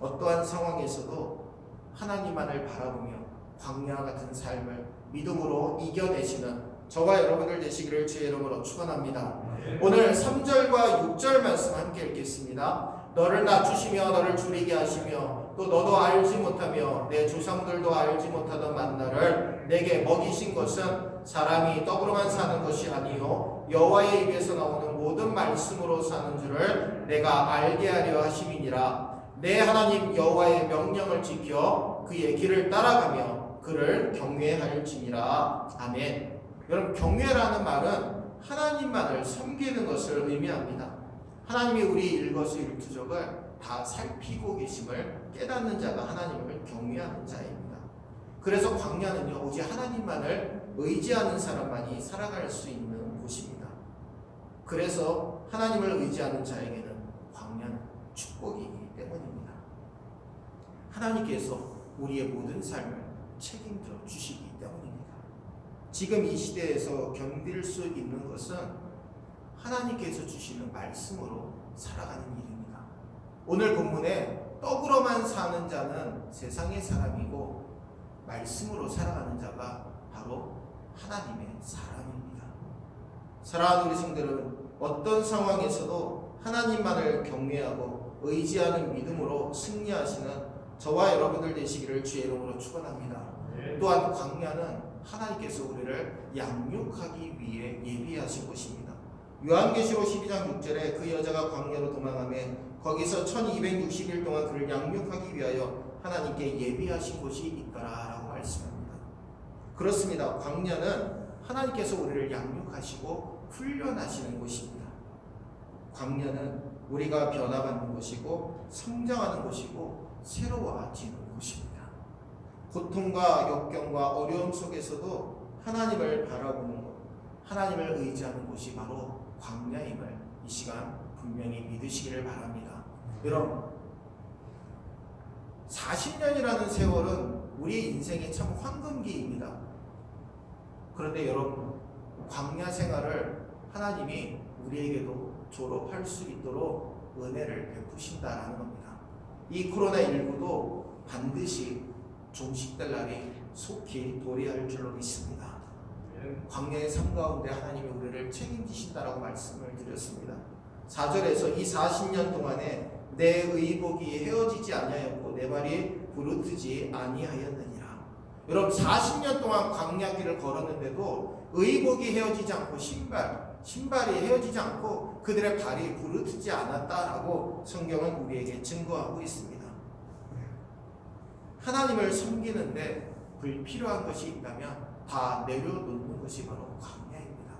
어떠한 상황에서도 하나님만을 바라보며 광야 같은 삶을 믿음으로 이겨내시는 저와 여러분들 되시기를 주의 이름으로 축원합니다. 오늘 3절과 6절 말씀 함께 읽겠습니다. 너를 낮추시며 너를 줄이게 하시며 또 너도 알지 못하며 내 조상들도 알지 못하던 만나를 내게 먹이신 것은 사람이 떡으로만 사는 것이 아니요 여호와의 입에서 나오는 모든 말씀으로 사는 줄을 내가 알게 하려 하심이니라. 내 하나님 여호와의 명령을 지켜 그의 길을 따라가며 그를 경외할지니라. 아멘. 여러분, 경외라는 말은 하나님만을 섬기는 것을 의미합니다. 하나님이 우리 일거수일투족을 다 살피고 계심을 깨닫는 자가 하나님을 경외하는 자입니다. 그래서 광야는요, 오직 하나님만을 의지하는 사람만이 살아갈 수 있는 곳입니다. 그래서 하나님을 의지하는 자에게는 광야는 축복이기 때문입니다. 하나님께서 우리의 모든 삶을 책임져 주시기 때문입니다. 지금 이 시대에서 견딜 수 있는 것은 하나님께서 주시는 말씀으로 살아가는 일입니다. 오늘 본문에 떡으로만 사는 자는 세상의 사람이고 말씀으로 살아가는 자가 바로 하나님의 사람입니다. 사랑하는 우리 성도 여러분, 어떤 상황에서도 하나님만을 경외하고 의지하는 믿음으로 승리하시는 저와 여러분들 되시기를 주의 이름으로 축원합니다. 또한 광야는 하나님께서 우리를 양육하기 위해 예비하신 곳입니다. 요한계시록 12장 6절에 그 여자가 광야로 도망하며 거기서 1260일 동안 그를 양육하기 위하여 하나님께 예비하신 곳이 있더라라고 말씀합니다. 그렇습니다. 광야는 하나님께서 우리를 양육하시고 훈련하시는 곳입니다. 광야는 우리가 변화받는 곳이고 성장하는 곳이고 새로워지는 곳입니다. 고통과 역경과 어려움 속에서도 하나님을 바라보는 것, 하나님을 의지하는 곳이 바로 광야임을 이 시간 분명히 믿으시기를 바랍니다. 여러분, 40년이라는 세월은 우리의 인생의 참 황금기입니다. 그런데 여러분, 광야 생활을 하나님이 우리에게도 졸업할 수 있도록 은혜를 베푸신다라는 겁니다. 이 코로나19도 반드시 종식될 날이 속히 도래할 줄로 믿습니다. 광야의 삶 가운데 하나님이 우리를 책임지신다라고 말씀을 드렸습니다. 4절에서 이 40년 동안에 내 의복이 헤어지지 아니하였고 내 발이 부르트지 아니하였느니라. 여러분, 40년 동안 광야길을 걸었는데도 의복이 헤어지지 않고 신발이 헤어지지 않고 그들의 발이 부르트지 않았다라고 성경은 우리에게 증거하고 있습니다. 하나님을 섬기는데 불필요한 것이 있다면 다 내려놓는 것이 바로 광야입니다.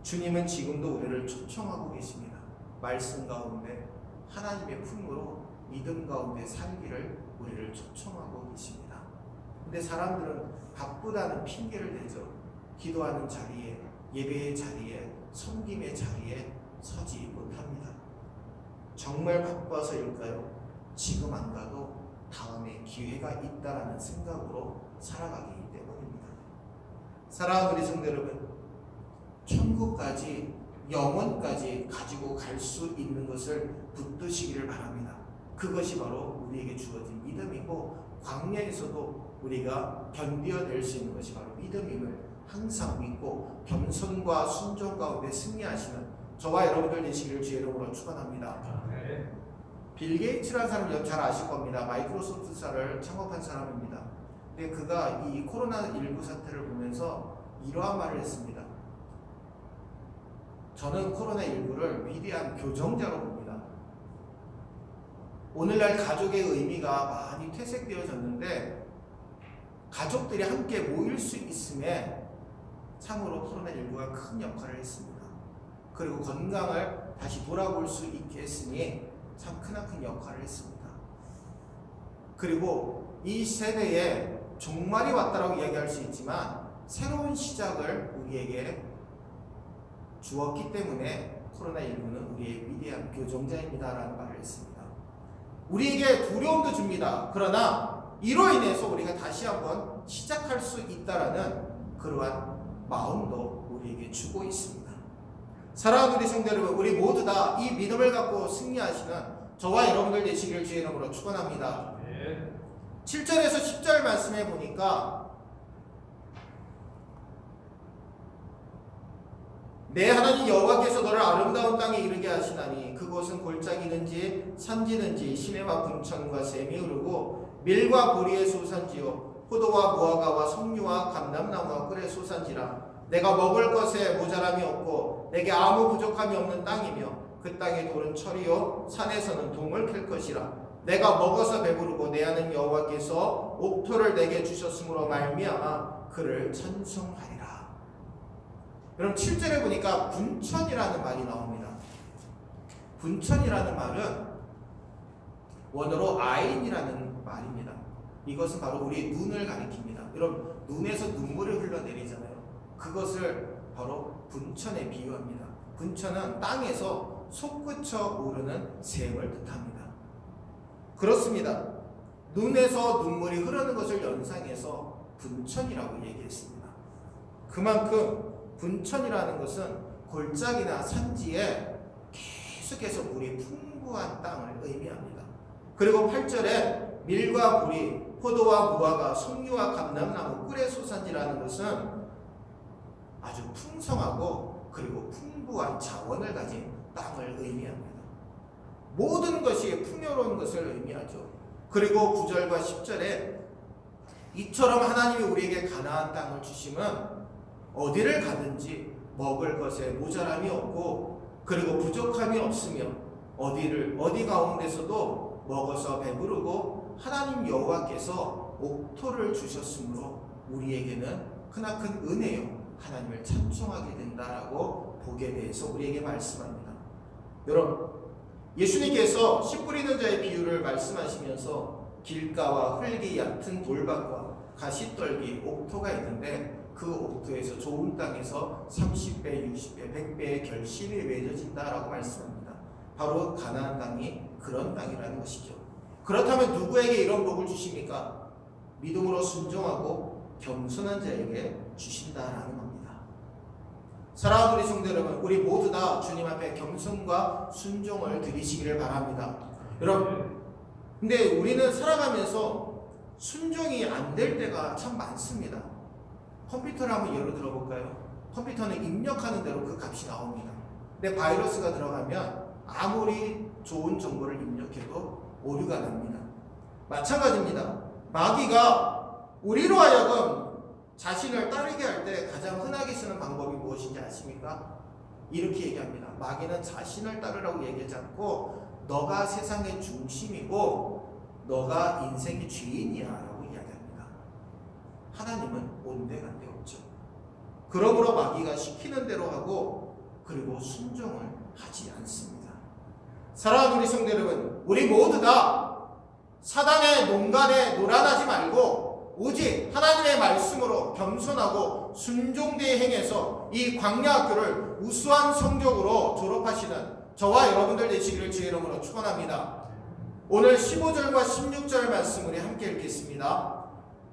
주님은 지금도 우리를 초청하고 계십니다. 말씀 가운데 하나님의 품으로 믿음 가운데 살기를 우리를 초청하고 계십니다. 근데 사람들은 바쁘다는 핑계를 대죠. 기도하는 자리에, 예배의 자리에, 섬김의 자리에 서지 못합니다. 정말 바빠서일까요? 지금 안 가도 다음에 기회가 있다라는 생각으로 살아가기 때문입니다. 사랑하는 우리 성도 여러분, 천국까지, 영원까지 가지고 갈 수 있는 것을 붙드시기를 바랍니다. 그것이 바로 우리에게 주어진 믿음이고 광야에서도 우리가 견뎌낼 수 있는 것이 바로 믿음임을 항상 믿고 겸손과 순종 가운데 승리하시는 저와 여러분들 되시기를 주의 이름으로 축원합니다. 빌 게이츠라는 사람 잘 아실 겁니다. 마이크로소프트사를 창업한 사람입니다. 근데 그가 이 코로나19 사태를 보면서 이러한 말을 했습니다. 저는 코로나19를 위대한 교정자로 봅니다. 오늘날 가족의 의미가 많이 퇴색되어졌는데 가족들이 함께 모일 수 있음에 참으로 코로나19가 큰 역할을 했습니다. 그리고 건강을 다시 돌아볼 수 있게 했으니 참 크나큰 역할을 했습니다. 그리고 이 세대에 종말이 왔다라고 이야기할 수 있지만 새로운 시작을 우리에게 주었기 때문에 코로나19는 우리의 위대한 교정자입니다라는 말을 했습니다. 우리에게 두려움도 줍니다. 그러나 이로 인해서 우리가 다시 한번 시작할 수 있다라는 그러한 마음도 우리에게 주고 있습니다. 사랑하는 우리 성도 여러분, 우리 모두 다 이 믿음을 갖고 승리하시는 저와 여러분들 되시기를 주의 이름으로 축원합니다. 7절에서 10절 말씀해 보니까 내 하나님 여호와께서 너를 아름다운 땅에 이르게 하시나니 그곳은 골짜기는지 산지는지 시내와 분천과 샘이 흐르고 밀과 보리의 소산지요 포도와 무화과와 석류와 감람나무와 꿀의 소산지라. 내가 먹을 것에 모자람이 없고 내게 아무 부족함이 없는 땅이며 그 땅의 돌은 철이요 산에서는 동을 캘 것이라. 내가 먹어서 배부르고 내 하나님 여호와께서 옥토를 내게 주셨으므로 말미암아 그를 찬송하리라. 여러분 7절에 보니까 분천이라는 말이 나옵니다. 분천이라는 말은 원어로 아인이라는 말입니다. 이것은 바로 우리 눈을 가리킵니다. 여러분 눈에서 눈물이 흘러내리잖아요. 그것을 바로 분천에 비유합니다. 분천은 땅에서 솟구쳐 오르는 샘을 뜻합니다. 그렇습니다. 눈에서 눈물이 흐르는 것을 연상해서 분천이라고 얘기했습니다. 그만큼 분천이라는 것은 골짜기나 산지에 계속해서 물이 풍부한 땅을 의미합니다. 그리고 8절에 밀과 보리, 포도와 무화과, 석류와 감람나무, 꿀의 소산지라는 것은 아주 풍성하고 그리고 풍부한 자원을 가진 땅을 의미합니다. 모든 것이 풍요로운 것을 의미하죠. 그리고 9절과 10절에 이처럼 하나님이 우리에게 가나안 땅을 주시면 어디를 가든지 먹을 것에 모자람이 없고 그리고 부족함이 없으며 어디 가운데서도 먹어서 배부르고 하나님 여호와께서 옥토를 주셨으므로 우리에게는 크나큰 은혜요 하나님을 찬송하게 된다라고 복에 대해서 우리에게 말씀합니다. 여러분 예수님께서 씨 뿌리는 자의 비유를 말씀하시면서 길가와 흙이 얕은 돌밭과 가시떨기 옥토가 있는데 그 옥토에서 좋은 땅에서 30배, 60배, 100배의 결실이 맺어진다라고 말씀합니다. 바로 가나안 땅이 그런 땅이라는 것이죠. 그렇다면 누구에게 이런 복을 주십니까? 믿음으로 순종하고 겸손한 자에게 주신다라는 겁니다. 사랑하는 우리 성도 여러분, 우리 모두 다 주님 앞에 겸손과 순종을 드리시기를 바랍니다. 여러분, 근데 우리는 살아가면서 순종이 안 될 때가 참 많습니다. 컴퓨터를 한번 예로 들어볼까요? 컴퓨터는 입력하는 대로 그 값이 나옵니다. 근데 바이러스가 들어가면 아무리 좋은 정보를 입력해도 오류가 납니다. 마찬가지입니다. 마귀가 우리로 하여금 자신을 따르게 할 때 가장 흔하게 쓰는 방법이 무엇인지 아십니까? 이렇게 얘기합니다. 마귀는 자신을 따르라고 얘기하지 않고 너가 세상의 중심이고 너가 인생의 주인이야 라고 이야기합니다. 하나님은 온데간데 없죠. 그러므로 마귀가 시키는 대로 하고 그리고 순종을 하지 않습니다. 사랑하는 우리 성도 여러분, 우리 모두 다 사단의 농간에 놀아나지 말고 오직 하나님의 말씀으로 겸손하고 순종되이 행해서 이 광야학교를 우수한 성적으로 졸업하시는 저와 여러분들 되시기를 주의 이름으로 축원합니다. 오늘 15절과 16절 말씀 우리 함께 읽겠습니다.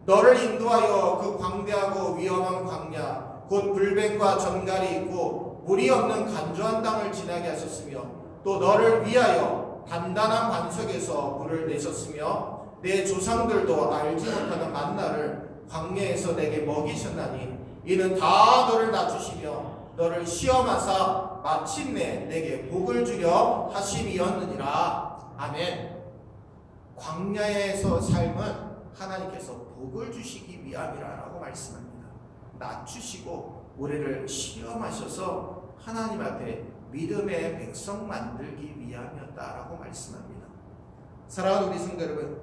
너를 인도하여 그 광대하고 위험한 광야 곧 불뱀과 전갈이 있고 물이 없는 간조한 땅을 지나게 하셨으며 또 너를 위하여 단단한 반석에서 물을 내셨으며 내 조상들도 알지 못하는 만나를 광야에서 내게 먹이셨나니 이는 다 너를 낮추시며 너를 시험하사 마침내 내게 복을 주려 하심이었느니라. 아멘. 광야에서 삶은 하나님께서 복을 주시기 위함이라고 말씀합니다. 낮추시고 우리를 시험하셔서 하나님 앞에 믿음의 백성 만들기 위함이었다라고 말씀합니다. 사랑하는 우리 성도 여러분,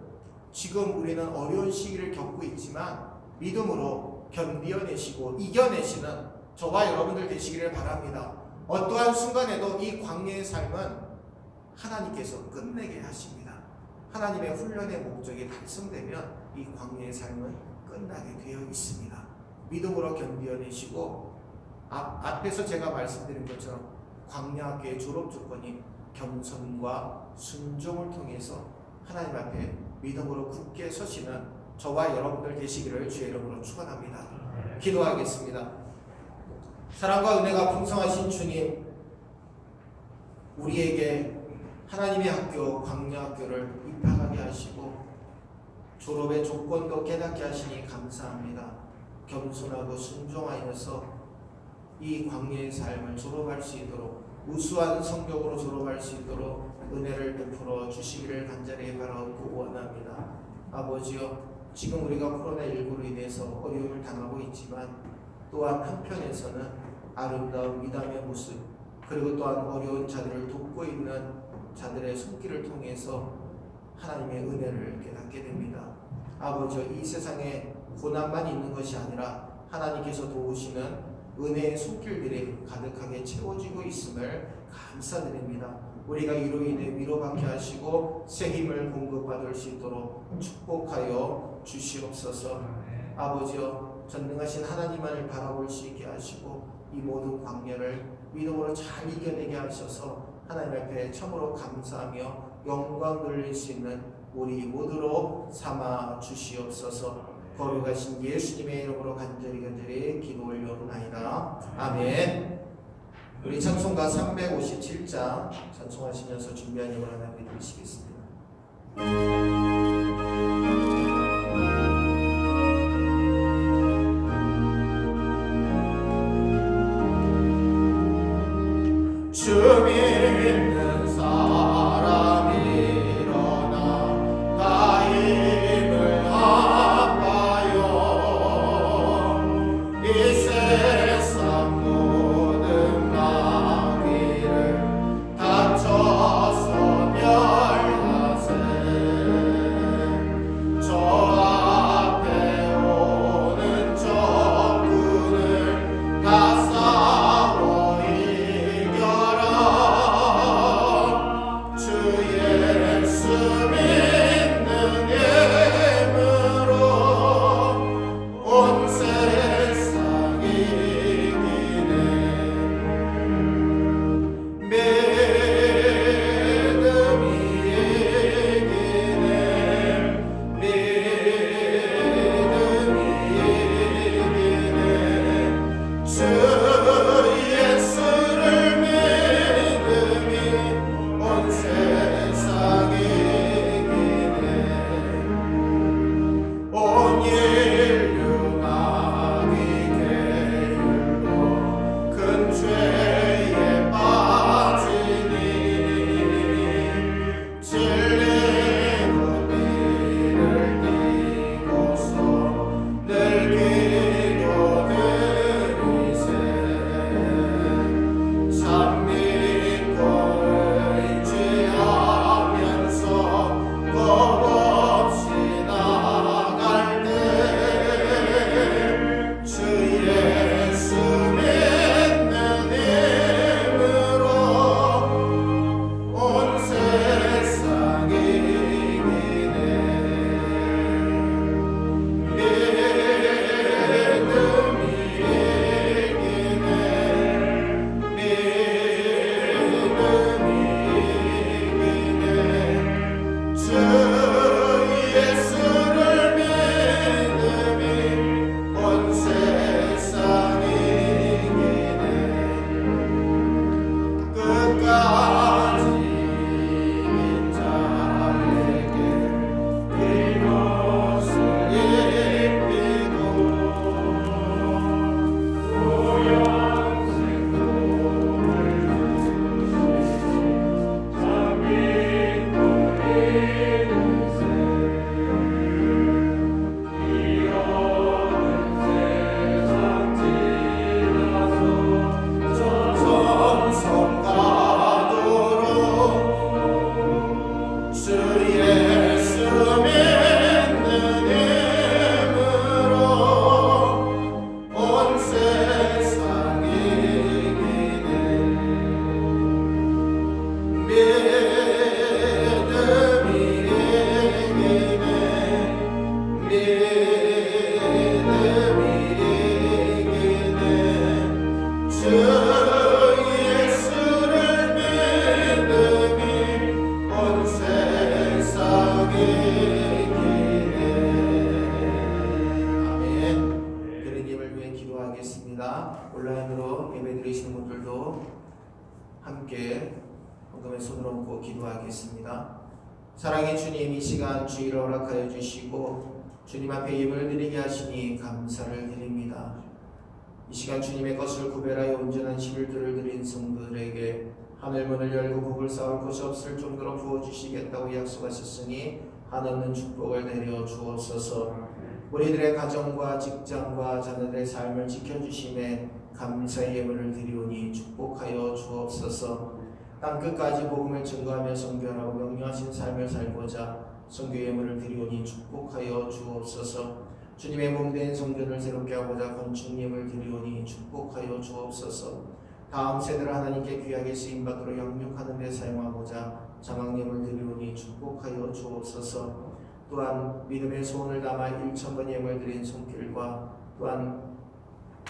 지금 우리는 어려운 시기를 겪고 있지만 믿음으로 견디어내시고 이겨내시는 저와 여러분들 되시기를 바랍니다. 어떠한 순간에도 이 광야의 삶은 하나님께서 끝내게 하십니다. 하나님의 훈련의 목적이 달성되면 이 광야의 삶은 끝나게 되어 있습니다. 믿음으로 견디어내시고 앞에서 제가 말씀드린 것처럼 광야학교의 졸업 조건이 겸손과 순종을 통해서 하나님 앞에 믿음으로 굳게 서시는 저와 여러분들 되시기를 주의 이름으로 축원합니다. 기도하겠습니다. 사랑과 은혜가 풍성하신 주님, 우리에게 하나님의 학교 광야학교를 입학하게 하시고 졸업의 조건도 깨닫게 하시니 감사합니다. 겸손하고 순종하여서 이 광야의 삶을 졸업할 수 있도록 우수한 성격으로 졸업할 수 있도록 은혜를 베풀어 주시기를 간절히 바라고 원합니다. 아버지여, 지금 우리가 코로나19로 인해서 어려움을 당하고 있지만 또한 한편에서는 아름다운 미담의 모습, 그리고 또한 어려운 자들을 돕고 있는 자들의 손길을 통해서 하나님의 은혜를 깨닫게 됩니다. 아버지여, 이 세상에 고난만 있는 것이 아니라 하나님께서 도우시는 은혜의 손길들이 가득하게 채워지고 있음을 감사드립니다. 우리가 이로 인해 위로받게 하시고 새 힘을 공급받을 수 있도록 축복하여 주시옵소서. 아버지여, 전능하신 하나님만을 바라볼 수 있게 하시고 이 모든 광야를 믿음으로 잘 이겨내게 하셔서 하나님 앞에 참으로 감사하며 영광 돌릴 수 있는 우리 모두로 삼아 주시옵소서. 거룩하신 예수님의 이름으로 간절히 기도 올려옵나이다. 아멘. 우리 찬송가 357장 찬송하시면서 준비한 예물 하나 드리시겠습니다. 주 믿는 사람이 일어나 다 힘을 합하여 이 세상 모든 마귀를 다쳐서 멸하세. 저 앞에 오는 적군을 다 싸워 이겨라. 주 예수 믿는 힘으로 온 세상 이기네. 믿음이 이기네. 믿음이 이기네. 주 예수를 믿음이 온 세상 이기네. 온 인류 마귀 계율로 큰 죄에 빠지니 진리로 이를 띠고서 늘 기도드리세. 참 믿고 의지하면서 겁없이 나갈 때 주 예수 믿는 힘으로 온 세상 이기네. 믿음이 이기네. 믿음이 이기네. 주 예수를 믿음이 온 세상 이기네. 끝까지 이긴 자에게 이것을 입히고 전성 가도록 주 예수 믿는 힘으로 온 세상 이기네. 믿음이 이기네. 믿음이 이기네. 주 예수를 믿음이 온 세상 이기네. 아멘. 그리님을 위해 기도하겠습니다. 온라인으로 예배드리시는 분들도 함께 헌금의 손을 얹고 기도하겠습니다. 사랑의 주님, 이 시간 주의를 허락하여 주시고 주님 앞에 예물을 드리게 하시니 감사를 드립니다. 이 시간 주님의 것을 구별하여 온전한 11도를 드린 성도들에게 하늘문을 열고 복을 쌓을 곳이 없을 정도로 부어주시겠다고 약속하셨으니 한없는 축복을 내려 주옵소서. 우리들의 가정과 직장과 자녀들의 삶을 지켜주심에 감사의 예물을 드리오니 축복하여 주옵소서. 땅끝까지 복음을 증거하며 선교하라고 명령하신 삶을 살고자 선교 예물을 드리오니 축복하여 주옵소서. 주님의 몸된 성전을 새롭게 하고자 건축 예물 드리오니 축복하여 주옵소서. 다음 세대를 하나님께 귀하게 쓰임받도록 양육하는 데 사용하고자 장학 예물 드리오니 축복하여 주옵소서. 또한 믿음의 소원을 담아 1,000번 예물 드린 손길과 또한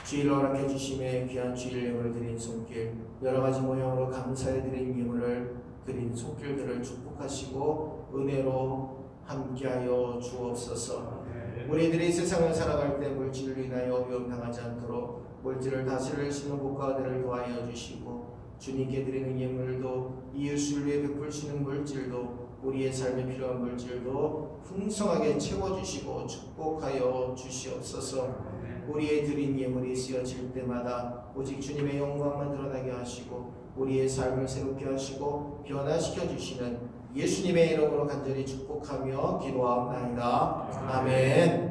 주일 허락해 주심에 귀한 주일 예물 드린 손길, 여러 가지 모형으로 감사해 드린 예물을 드린 손길들을 축복하시고 은혜로 함께하여 주옵소서. 우리들이 세상을 살아갈 때 물질로 인하여 위험당하지 않도록 물질을 다스릴 수 있는 복과 은혜를 도하여 주시고 주님께 드리는 예물도 이웃을 위해 베풀시는 물질도 우리의 삶에 필요한 물질도 풍성하게 채워주시고 축복하여 주시옵소서. 우리의 드린 예물이 쓰여질 때마다 오직 주님의 영광만 드러나게 하시고 우리의 삶을 새롭게 하시고 변화시켜 주시는 예수님의 이름으로 간절히 축복하며 기도하옵나이다. 아멘.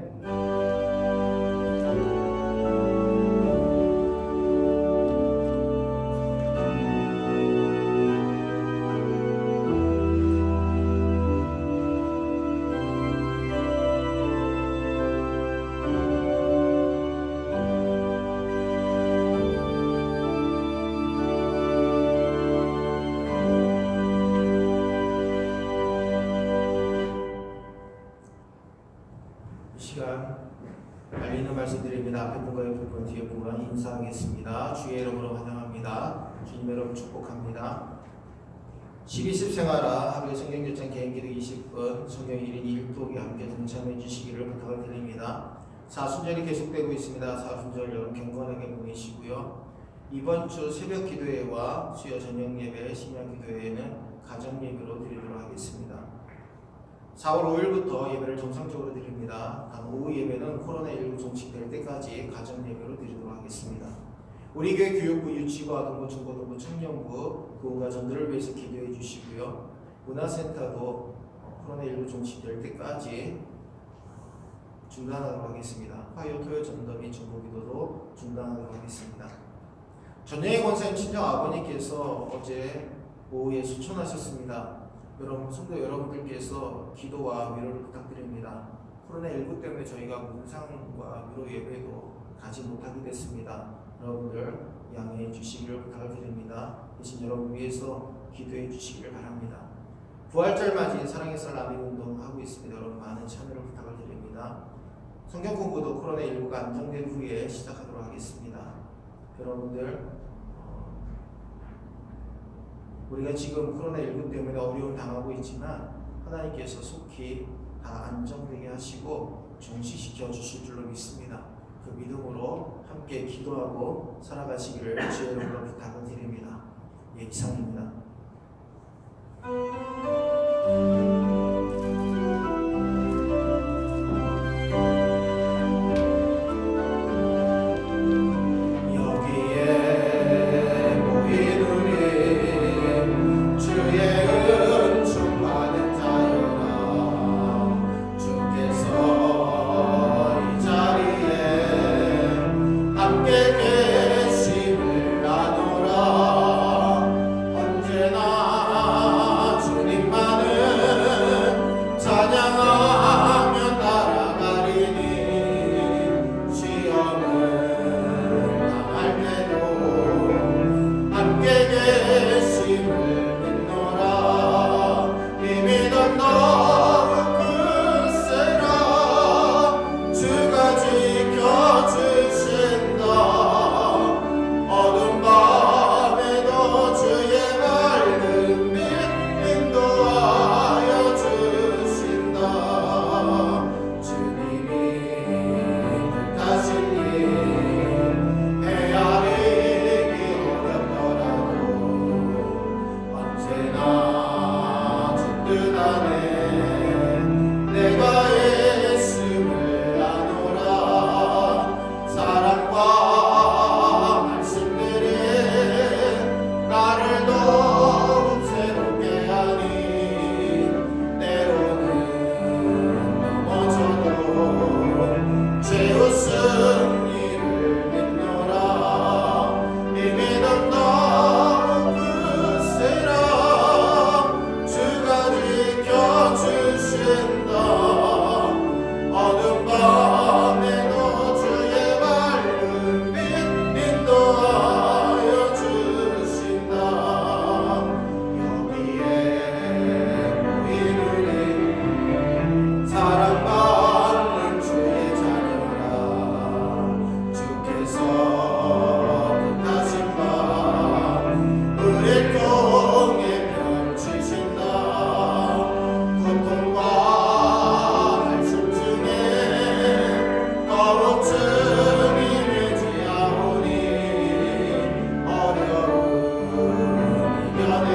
알리는 말씀드립니다. 앞에 분과 옆에 분 뒤에 분과 인사하겠습니다. 주의 이름으로 환영합니다. 주님 여러분 축복합니다. 12습 생활화 하루에 성경 요청 개인기도 20분 성경 1인 1독에 함께 동참해 주시기를 부탁을 드립니다. 사순절이 계속되고 있습니다. 사순절 여러분 경건하게 보내시고요. 이번 주 새벽 기도회와 수요 저녁 예배 심야 기도회에는 가정 예배로 드리도록 하겠습니다. 4월 5일부터 예배를 정상적으로 드립니다. 단 오후 예배는 코로나19 종식될 때까지 가정 예배로 드리도록 하겠습니다. 우리 교회 교육부, 유치부, 아동부, 중고등부, 청년부 그분과 전도를 위해서 기도해 주시고요. 문화센터도 코로나19 종식될 때까지 중단하도록 하겠습니다. 화요, 토요 전도 및 중보기도도 중단하도록 하겠습니다. 전영희 권사님 친정 아버님께서 어제 오후에 수천하셨습니다. 여러분, 성도 여러분들께서 기도와 위로를 부탁드립니다. 코로나19 때문에 저희가 문상과 위로 예배도 가지 못하게 됐습니다. 여러분들 양해해 주시기를 부탁을 드립니다. 대신 여러분 위해서 기도해 주시기를 바랍니다. 부활절 맞이 사랑의 쌀 나눔 운동 하고 있습니다. 여러분 많은 참여를 부탁을 드립니다. 성경 공부도 코로나19가 안정된 후에 시작하도록 하겠습니다. 여러분들 우리가 지금 코로나19 때문에 어려움 당하고 있지만 하나님께서 속히 다 안정되게 하시고 종식시켜 주실 줄로 믿습니다. 그 믿음으로 함께 기도하고 살아가시기를 주의 이름으로 부탁을 드립니다. 예, 이상입니다. 언제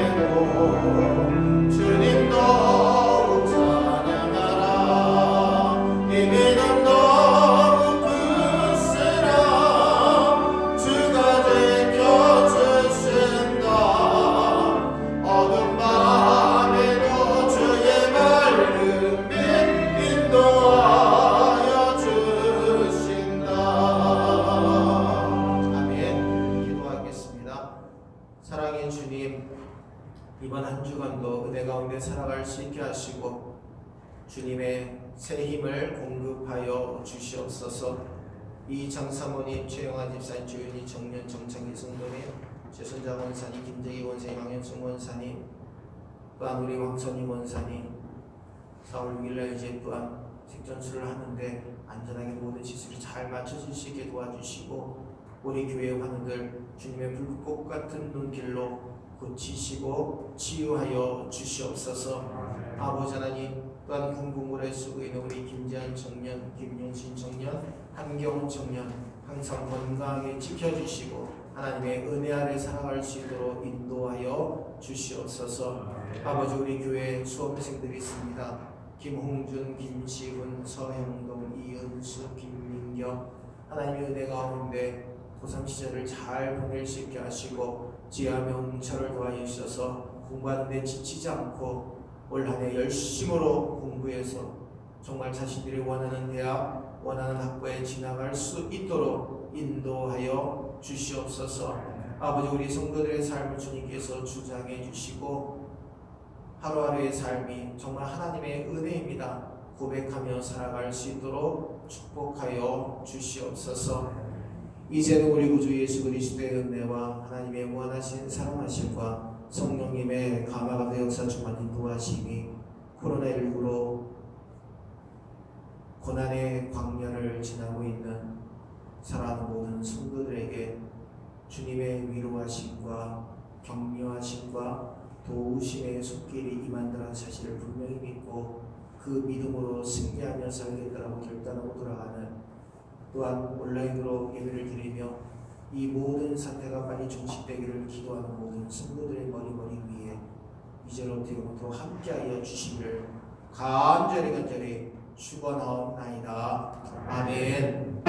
아멘이고 주님 더욱 찬양하라. 이 믿음 너무 큰 사랑 주가 지켜주신다. 어둠 밤에도 주의 밝음이 인도하여 주신다. 아멘. 기도하겠습니다. 사랑의 주님, 이번 한 주간도 은혜 가운데 살아갈 수 있게 하시고 주님의 새 힘을 공급하여 주시옵소서. 이장 사모님, 최영환 집사님, 주윤이 정년 정창기 성도님, 최선자 원사님, 김재기 원사님, 황현승 원사님, 또한 우리 왕선임 원사님 4월 6일날 이제 또한 색전수를 하는데 안전하게 모든 시술이 잘 맞춰질 수 있게 도와주시고 우리 교회 환우들 주님의 불꽃 같은 눈길로 고치시고 치유하여 주시옵소서. 아버지 하나님, 또한 군부물에 쓰고 있는 우리 김재한 청년, 김용신 청년, 한경훈 청년 항상 건강하게 지켜주시고 하나님의 은혜 아래 살아갈 수 있도록 인도하여 주시옵소서. 아버지, 우리 교회 수험생들이 있습니다. 김홍준, 김시훈, 서형동, 이은수, 김민경, 하나님의 은혜 가운데 고3 시절을 잘 보낼 수 있게 하시고 지혜와 명철을 도와주셔서 공부하는 데 지치지 않고 올 한 해 열심으로 공부해서 정말 자신들이 원하는 대학, 원하는 학과에 진학할 수 있도록 인도하여 주시옵소서. 아버지, 우리 성도들의 삶을 주님께서 주장해 주시고 하루하루의 삶이 정말 하나님의 은혜입니다. 고백하며 살아갈 수 있도록 축복하여 주시옵소서. 이제는 우리 구주 예수 그리스도의 은혜와 하나님의 무한하신 사랑하심과 성령님의 감화감도 역사 충만 인도하심이 코로나19로 고난의 광야를 지나고 있는 사랑하는 모든 성도들에게 주님의 위로하심과 격려하심과 도우심의 손길이 임한다는 사실을 분명히 믿고 그 믿음으로 승리하며 살겠다고 결단하고 돌아가는, 또한 온라인으로 예배를 드리며 이 모든 사태가 빨리 종식되기를 기도하는 모든 성도들의 머리 위에 이제로부터 영원토록 함께하여 주시기를 간절히 축원하옵나이다. 아멘.